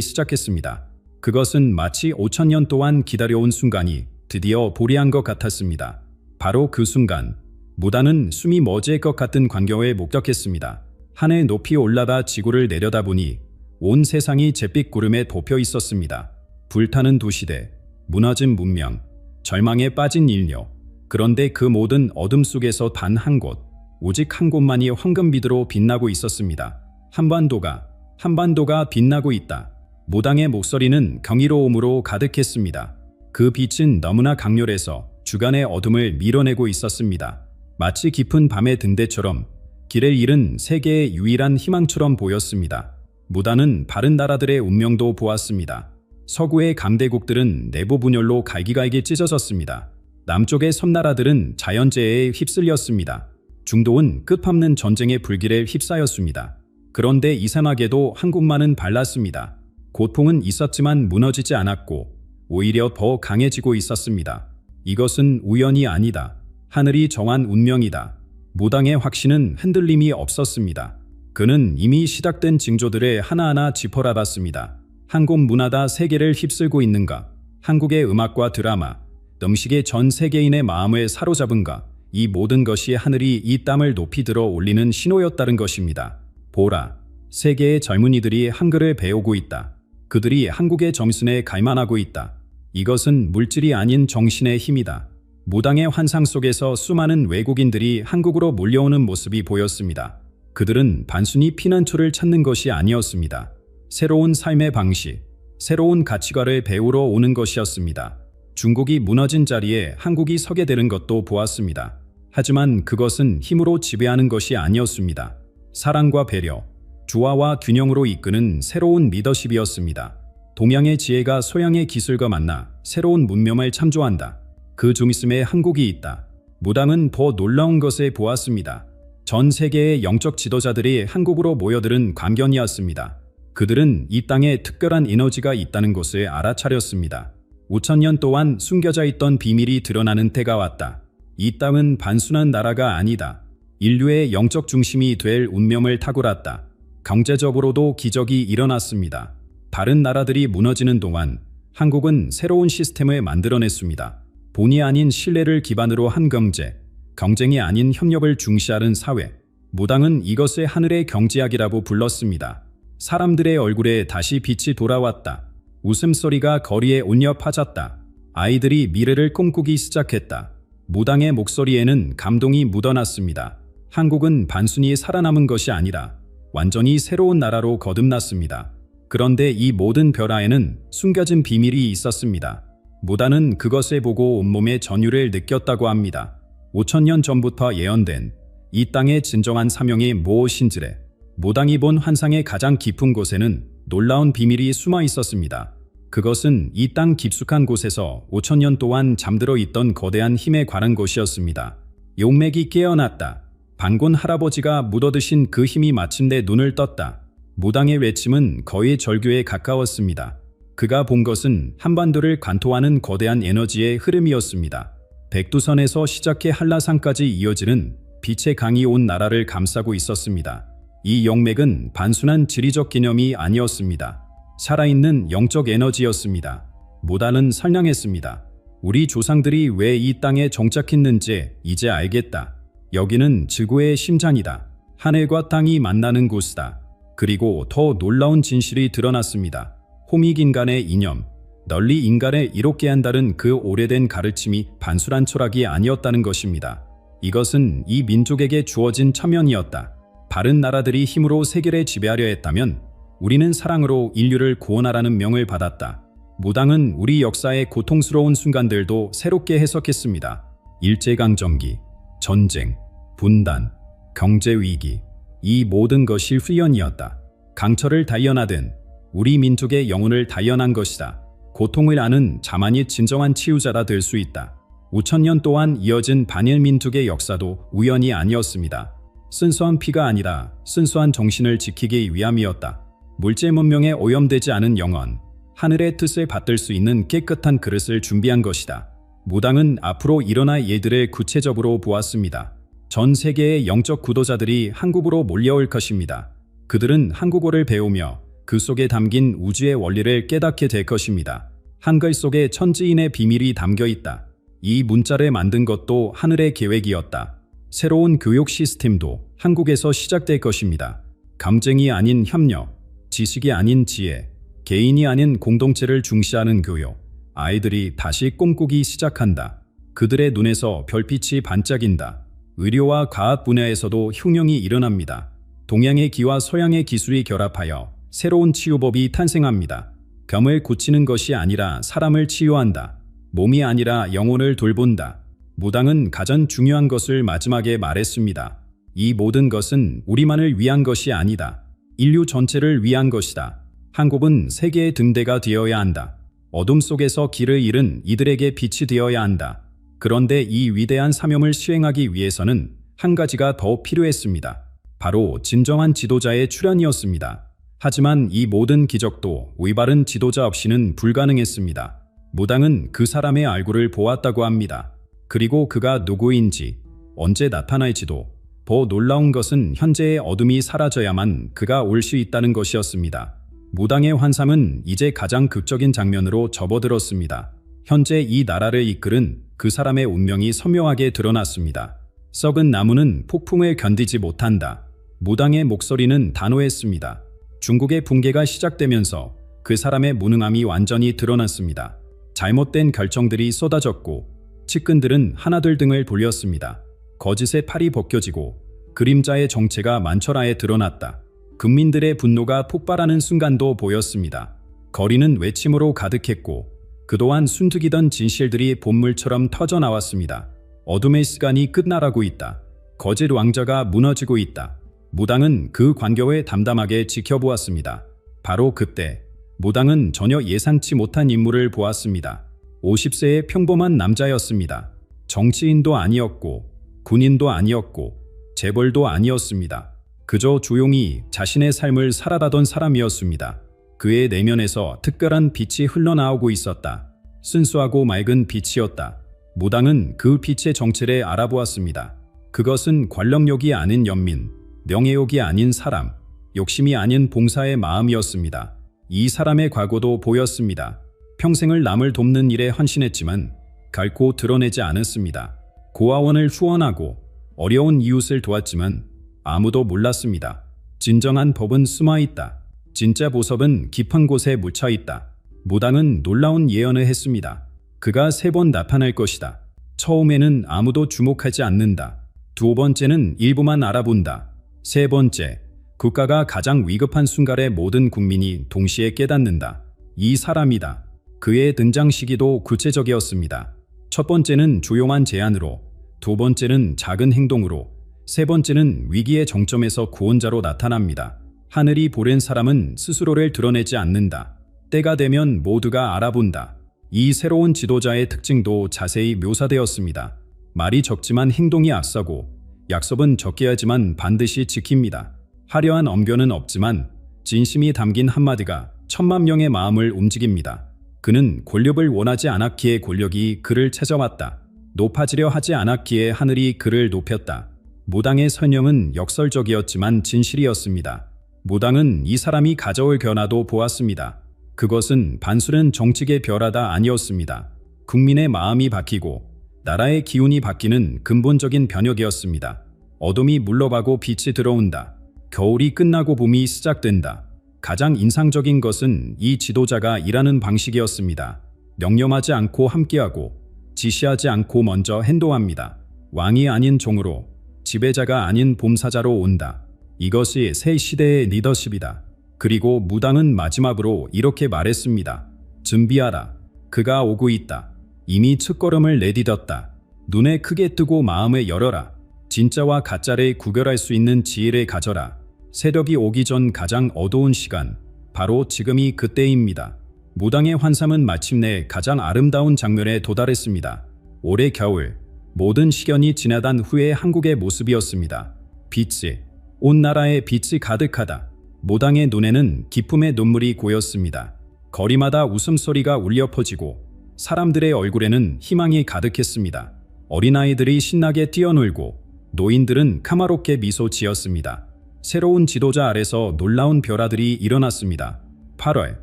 시작했습니다. 그것은 마치 5천년 동안 기다려온 순간이 드디어 보리한 것 같았습니다. 바로 그 순간 무당은 숨이 멎을 것 같은 광경을 목격했습니다. 하늘 높이 올라가 지구를 내려다보니 온 세상이 잿빛 구름에 덮여 있었습니다. 불타는 도시대, 무너진 문명, 절망에 빠진 인류. 그런데 그 모든 어둠 속에서 단 한 곳, 오직 한 곳만이 황금빛으로 빛나고 있었습니다. 한반도가 빛나고 있다. 무당의 목소리는 경이로움으로 가득했습니다. 그 빛은 너무나 강렬해서 주간의 어둠을 밀어내고 있었습니다. 마치 깊은 밤의 등대처럼 길을 잃은 세계의 유일한 희망처럼 보였습니다. 무당은 다른 나라들의 운명도 보았습니다. 서구의 강대국들은 내부 분열로 갈기갈기 찢어졌습니다. 남쪽의 섬나라들은 자연재해에 휩쓸렸습니다. 중도는 끝없는 전쟁의 불길에 휩싸였습니다. 그런데 이상하게도 한국만은 달랐습니다. 고통은 있었지만 무너지지 않았고 오히려 더 강해지고 있었습니다. 이것은 우연이 아니다. 하늘이 정한 운명이다. 무당의 확신은 흔들림이 없었습니다. 그는 이미 시작된 징조들을 하나하나 짚어라봤습니다. 한국 문화가 세계를 휩쓸고 있는가? 한국의 음악과 드라마, 음식이 전 세계인의 마음을 사로잡은가? 이 모든 것이 하늘이 이 땅을 높이 들어 올리는 신호였다는 것입니다. 보라, 세계의 젊은이들이 한글을 배우고 있다. 그들이 한국의 정신에 갈망하고 있다. 이것은 물질이 아닌 정신의 힘이다. 무당의 환상 속에서 수많은 외국인들이 한국으로 몰려오는 모습이 보였습니다. 그들은 단순히 피난처를 찾는 것이 아니었습니다. 새로운 삶의 방식, 새로운 가치관을 배우러 오는 것이었습니다. 중국이 무너진 자리에 한국이 서게 되는 것도 보았습니다. 하지만 그것은 힘으로 지배하는 것이 아니었습니다. 사랑과 배려, 조화와 균형으로 이끄는 새로운 리더십이었습니다. 동양의 지혜가 서양의 기술과 만나 새로운 문명을 창조한다. 그 중심에 한국이 있다. 무당은 더 놀라운 것을 보았습니다. 전 세계의 영적 지도자들이 한국으로 모여드는 광경이었습니다. 그들은 이 땅에 특별한 에너지가 있다는 것을 알아차렸습니다. 5,000년 동안 숨겨져 있던 비밀이 드러나는 때가 왔다. 이 땅은 단순한 나라가 아니다. 인류의 영적 중심이 될 운명을 탁월했다. 경제적으로도 기적이 일어났습니다. 다른 나라들이 무너지는 동안 한국은 새로운 시스템을 만들어냈습니다. 돈이 아닌 신뢰를 기반으로 한 경제, 경쟁이 아닌 협력을 중시하는 사회. 무당은 이것을 하늘의 경제학이라고 불렀습니다. 사람들의 얼굴에 다시 빛이 돌아왔다. 웃음소리가 거리에 울려 퍼졌다. 아이들이 미래를 꿈꾸기 시작했다. 무당의 목소리에는 감동이 묻어났습니다. 한국은 단순히 살아남은 것이 아니라 완전히 새로운 나라로 거듭났습니다. 그런데 이 모든 변화에는 숨겨진 비밀이 있었습니다. 무당은 그것을 보고 온몸의 전율을 느꼈다고 합니다. 5,000년 전부터 예언된 이 땅의 진정한 사명이 무엇인지를 무당이 본 환상의 가장 깊은 곳에는 놀라운 비밀이 숨어 있었습니다. 그것은 이 땅 깊숙한 곳에서 5,000년 동안 잠들어 있던 거대한 힘에 관한 것이었습니다. 용맥이 깨어났다. 반군 할아버지가 묻어드신 그 힘이 마침내 눈을 떴다. 무당의 외침은 거의 절규에 가까웠습니다. 그가 본 것은 한반도를 관통하는 거대한 에너지의 흐름이었습니다. 백두산에서 시작해 한라산까지 이어지는 빛의 강이 온 나라를 감싸고 있었습니다. 이 용맥은 단순한 지리적 개념이 아니었습니다. 살아있는 영적 에너지였습니다. 무당은 설명했습니다. 우리 조상들이 왜 이 땅에 정착했는지 이제 알겠다. 여기는 지구의 심장이다. 하늘과 땅이 만나는 곳이다. 그리고 더 놀라운 진실이 드러났습니다. 호미인간의 이념, 널리 인간을 이롭게 한다는 그 오래된 가르침이 단순한 철학이 아니었다는 것입니다. 이것은 이 민족에게 주어진 천명이었다. 다른 나라들이 힘으로 세계를 지배하려 했다면 우리는 사랑으로 인류를 구원하라는 명을 받았다. 무당은 우리 역사의 고통스러운 순간들도 새롭게 해석했습니다. 일제강점기, 전쟁, 분단, 경제위기, 이 모든 것이 훈련이었다. 강철을 단련하든 우리 민족의 영혼을 단련한 것이다. 고통을 아는 자만이 진정한 치유자가 될 수 있다. 5,000년 동안 이어진 반일 민족의 역사도 우연이 아니었습니다. 순수한 피가 아니라 순수한 정신을 지키기 위함이었다. 물질 문명에 오염되지 않은 영혼, 하늘의 뜻을 받들 수 있는 깨끗한 그릇을 준비한 것이다. 무당은 앞으로 일어날 일들을 구체적으로 보았습니다. 전 세계의 영적 구도자들이 한국으로 몰려올 것입니다. 그들은 한국어를 배우며 그 속에 담긴 우주의 원리를 깨닫게 될 것입니다. 한글 속에 천지인의 비밀이 담겨 있다. 이 문자를 만든 것도 하늘의 계획이었다. 새로운 교육 시스템도 한국에서 시작될 것입니다. 감정이 아닌 협력, 지식이 아닌 지혜, 개인이 아닌 공동체를 중시하는 교육. 아이들이 다시 꿈꾸기 시작한다. 그들의 눈에서 별빛이 반짝인다. 의료와 과학 분야에서도 혁명이 일어납니다. 동양의 기와 서양의 기술이 결합하여 새로운 치유법이 탄생합니다. 병을 고치는 것이 아니라 사람을 치유한다. 몸이 아니라 영혼을 돌본다. 무당은 가장 중요한 것을 마지막에 말했습니다. 이 모든 것은 우리만을 위한 것이 아니다. 인류 전체를 위한 것이다. 한국은 세계의 등대가 되어야 한다. 어둠 속에서 길을 잃은 이들에게 빛이 되어야 한다. 그런데 이 위대한 사명을 수행하기 위해서는 한 가지가 더 필요했습니다. 바로 진정한 지도자의 출현이었습니다. 하지만 이 모든 기적도 올바른 지도자 없이는 불가능했습니다. 무당은 그 사람의 얼굴을 보았다고 합니다. 그리고 그가 누구인지, 언제 나타날지도, 더 놀라운 것은 현재의 어둠이 사라져야만 그가 올 수 있다는 것이었습니다. 무당의 환상은 이제 가장 극적인 장면으로 접어들었습니다. 현재 이 나라를 이끌은 그 사람의 운명이 선명하게 드러났습니다. 썩은 나무는 폭풍을 견디지 못한다. 무당의 목소리는 단호했습니다. 중국의 붕괴가 시작되면서 그 사람의 무능함이 완전히 드러났습니다. 잘못된 결정들이 쏟아졌고 측근들은 하나둘 등을 돌렸습니다. 거짓의 팔이 벗겨지고 그림자의 정체가 만천하에 드러났다. 국민들의 분노가 폭발하는 순간도 보였습니다. 거리는 외침으로 가득했고 그동안 숨죽이던 진실들이 본물처럼 터져나왔습니다. 어둠의 시간이 끝나가고 있다. 거짓 왕자가 무너지고 있다. 무당은 그 광경을 담담하게 지켜보았습니다. 바로 그때 무당은 전혀 예상치 못한 인물을 보았습니다. 50세의 평범한 남자였습니다. 정치인도 아니었고 군인도 아니었고 재벌도 아니었습니다. 그저 조용히 자신의 삶을 살아가던 사람이었습니다. 그의 내면에서 특별한 빛이 흘러나오고 있었다. 순수하고 맑은 빛이었다. 무당은 그 빛의 정체를 알아보았습니다. 그것은 권력욕이 아닌 연민, 명예욕이 아닌 사람, 욕심이 아닌 봉사의 마음이었습니다. 이 사람의 과거도 보였습니다. 평생을 남을 돕는 일에 헌신했지만 결코 드러내지 않았습니다. 고아원을 후원하고 어려운 이웃을 도왔지만 아무도 몰랐습니다. 진정한 법은 숨어있다. 진짜 보석은 깊은 곳에 묻혀있다. 무당은 놀라운 예언을 했습니다. 그가 3번 나타날 것이다. 처음에는 아무도 주목하지 않는다. 두 번째는 일부만 알아본다. 세 번째, 국가가 가장 위급한 순간에 모든 국민이 동시에 깨닫는다. 이 사람이다. 그의 등장 시기도 구체적이었습니다. 첫 번째는 조용한 제안으로, 두 번째는 작은 행동으로, 세 번째는 위기의 정점에서 구원자로 나타납니다. 하늘이 보낸 사람은 스스로를 드러내지 않는다. 때가 되면 모두가 알아본다. 이 새로운 지도자의 특징도 자세히 묘사되었습니다. 말이 적지만 행동이 앞서고 약속은 적게 하지만 반드시 지킵니다. 화려한 언변은 없지만 진심이 담긴 한마디가 1000만 명의 마음을 움직입니다. 그는 권력을 원하지 않았기에 권력이 그를 찾아왔다. 높아지려 하지 않았기에 하늘이 그를 높였다. 무당의 설명은 역설적이었지만 진실이었습니다. 무당은 이 사람이 가져올 변화도 보았습니다. 그것은 반수는 정치계 벼라다 아니었습니다. 국민의 마음이 바뀌고 나라의 기운이 바뀌는 근본적인 변혁이었습니다. 어둠이 물러가고 빛이 들어온다. 겨울이 끝나고 봄이 시작된다. 가장 인상적인 것은 이 지도자가 일하는 방식이었습니다. 명령하지 않고 함께하고 지시하지 않고 먼저 행동합니다. 왕이 아닌 종으로, 지배자가 아닌 봄사자로 온다. 이것이 새 시대의 리더십이다. 그리고 무당은 마지막으로 이렇게 말했습니다. 준비하라. 그가 오고 있다. 이미 첫걸음을 내디뎠다. 눈에 크게 뜨고 마음을 열어라. 진짜와 가짜를 구별할 수 있는 지혜를 가져라. 새벽이 오기 전 가장 어두운 시간, 바로 지금이 그때입니다. 무당의 환상은 마침내 가장 아름다운 장면에 도달했습니다. 올해 겨울, 모든 시련이 지나간 후의 한국의 모습이었습니다. 빛이, 온 나라에 빛이 가득하다. 무당의 눈에는 기쁨의 눈물이 고였습니다. 거리마다 웃음소리가 울려 퍼지고 사람들의 얼굴에는 희망이 가득했습니다. 어린아이들이 신나게 뛰어놀고 노인들은 카마롭게 미소 지었습니다. 새로운 지도자 아래서 놀라운 변화들이 일어났습니다. 8월,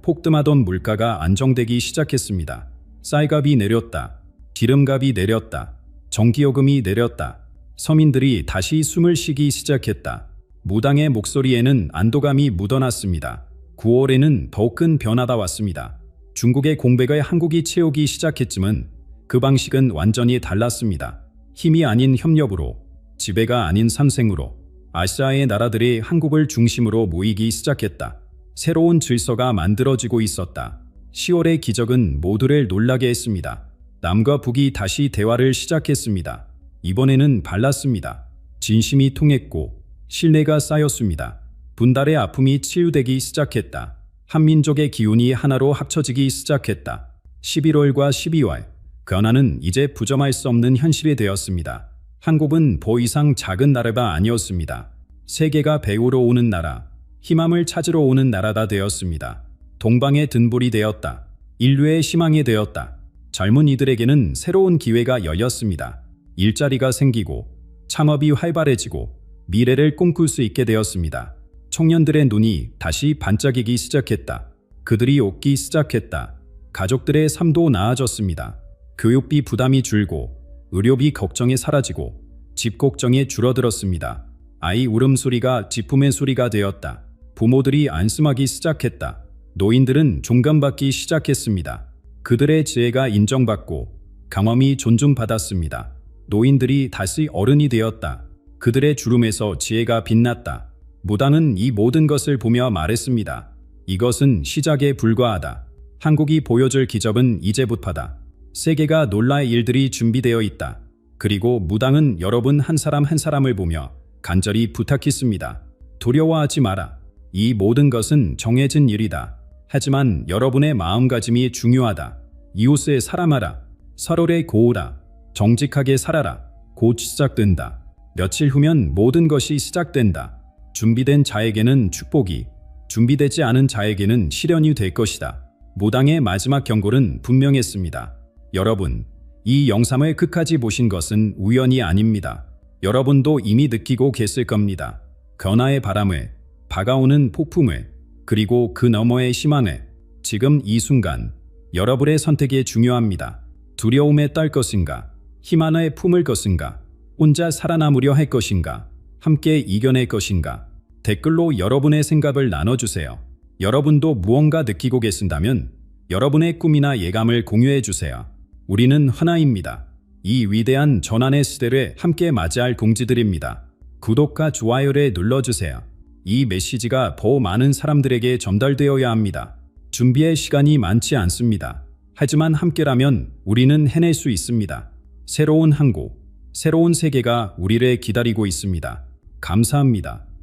폭등하던 물가가 안정되기 시작했습니다. 쌀값이 내렸다. 기름값이 내렸다. 전기요금이 내렸다. 서민들이 다시 숨을 쉬기 시작했다. 무당의 목소리에는 안도감이 묻어났습니다. 9월에는 더 큰 변화가 왔습니다. 중국의 공백을 한국이 채우기 시작했지만 그 방식은 완전히 달랐습니다. 힘이 아닌 협력으로, 지배가 아닌 삼생으로 아시아의 나라들이 한국을 중심으로 모이기 시작했다. 새로운 질서가 만들어지고 있었다. 10월의 기적은 모두를 놀라게 했습니다. 남과 북이 다시 대화를 시작했습니다. 이번에는 발랐습니다. 진심이 통했고 신뢰가 쌓였습니다. 분달의 아픔이 치유되기 시작했다. 한민족의 기운이 하나로 합쳐지기 시작했다. 11월과 12월, 변화는 이제 부정할 수 없는 현실이 되었습니다. 한국은 더 이상 작은 나라가 아니었습니다. 세계가 배우러 오는 나라, 희망을 찾으러 오는 나라가 되었습니다. 동방의 등불이 되었다. 인류의 희망이 되었다. 젊은 이들에게는 새로운 기회가 열렸습니다. 일자리가 생기고 창업이 활발해지고 미래를 꿈꿀 수 있게 되었습니다. 청년들의 눈이 다시 반짝이기 시작했다. 그들이 웃기 시작했다. 가족들의 삶도 나아졌습니다. 교육비 부담이 줄고 의료비 걱정이 사라지고 집 걱정이 줄어들었습니다. 아이 울음소리가 기쁨의 소리가 되었다. 부모들이 안심하기 시작했다. 노인들은 존감받기 시작했습니다. 그들의 지혜가 인정받고 경험이 존중받았습니다. 노인들이 다시 어른이 되었다. 그들의 주름에서 지혜가 빛났다. 무당은 이 모든 것을 보며 말했습니다. 이것은 시작에 불과하다. 한국이 보여줄 기적은 이제부터다. 세계가 놀랄 일들이 준비되어 있다. 그리고 무당은 여러분 한 사람 한 사람을 보며 간절히 부탁했습니다. 두려워하지 마라. 이 모든 것은 정해진 일이다. 하지만 여러분의 마음가짐이 중요하다. 이웃을 사랑하라. 서로를 고우라. 정직하게 살아라. 곧 시작된다. 며칠 후면 모든 것이 시작된다. 준비된 자에게는 축복이, 준비되지 않은 자에게는 시련이 될 것이다. 무당의 마지막 경고는 분명했습니다. 여러분, 이 영상을 끝까지 보신 것은 우연이 아닙니다. 여러분도 이미 느끼고 계실 겁니다. 변화의 바람을, 다가오는 폭풍을, 그리고 그 너머의 희망을. 지금 이 순간 여러분의 선택이 중요합니다. 두려움에 떨 것인가? 희망을 품을 것인가? 혼자 살아남으려 할 것인가? 함께 이겨낼 것인가? 댓글로 여러분의 생각을 나눠주세요. 여러분도 무언가 느끼고 계신다면 여러분의 꿈이나 예감을 공유해 주세요. 우리는 하나입니다. 이 위대한 전환의 시대를 함께 맞이할 동지들입니다. 구독과 좋아요를 눌러주세요. 이 메시지가 더 많은 사람들에게 전달되어야 합니다. 준비할 시간이 많지 않습니다. 하지만 함께라면 우리는 해낼 수 있습니다. 새로운 한국, 새로운 세계가 우리를 기다리고 있습니다. 감사합니다.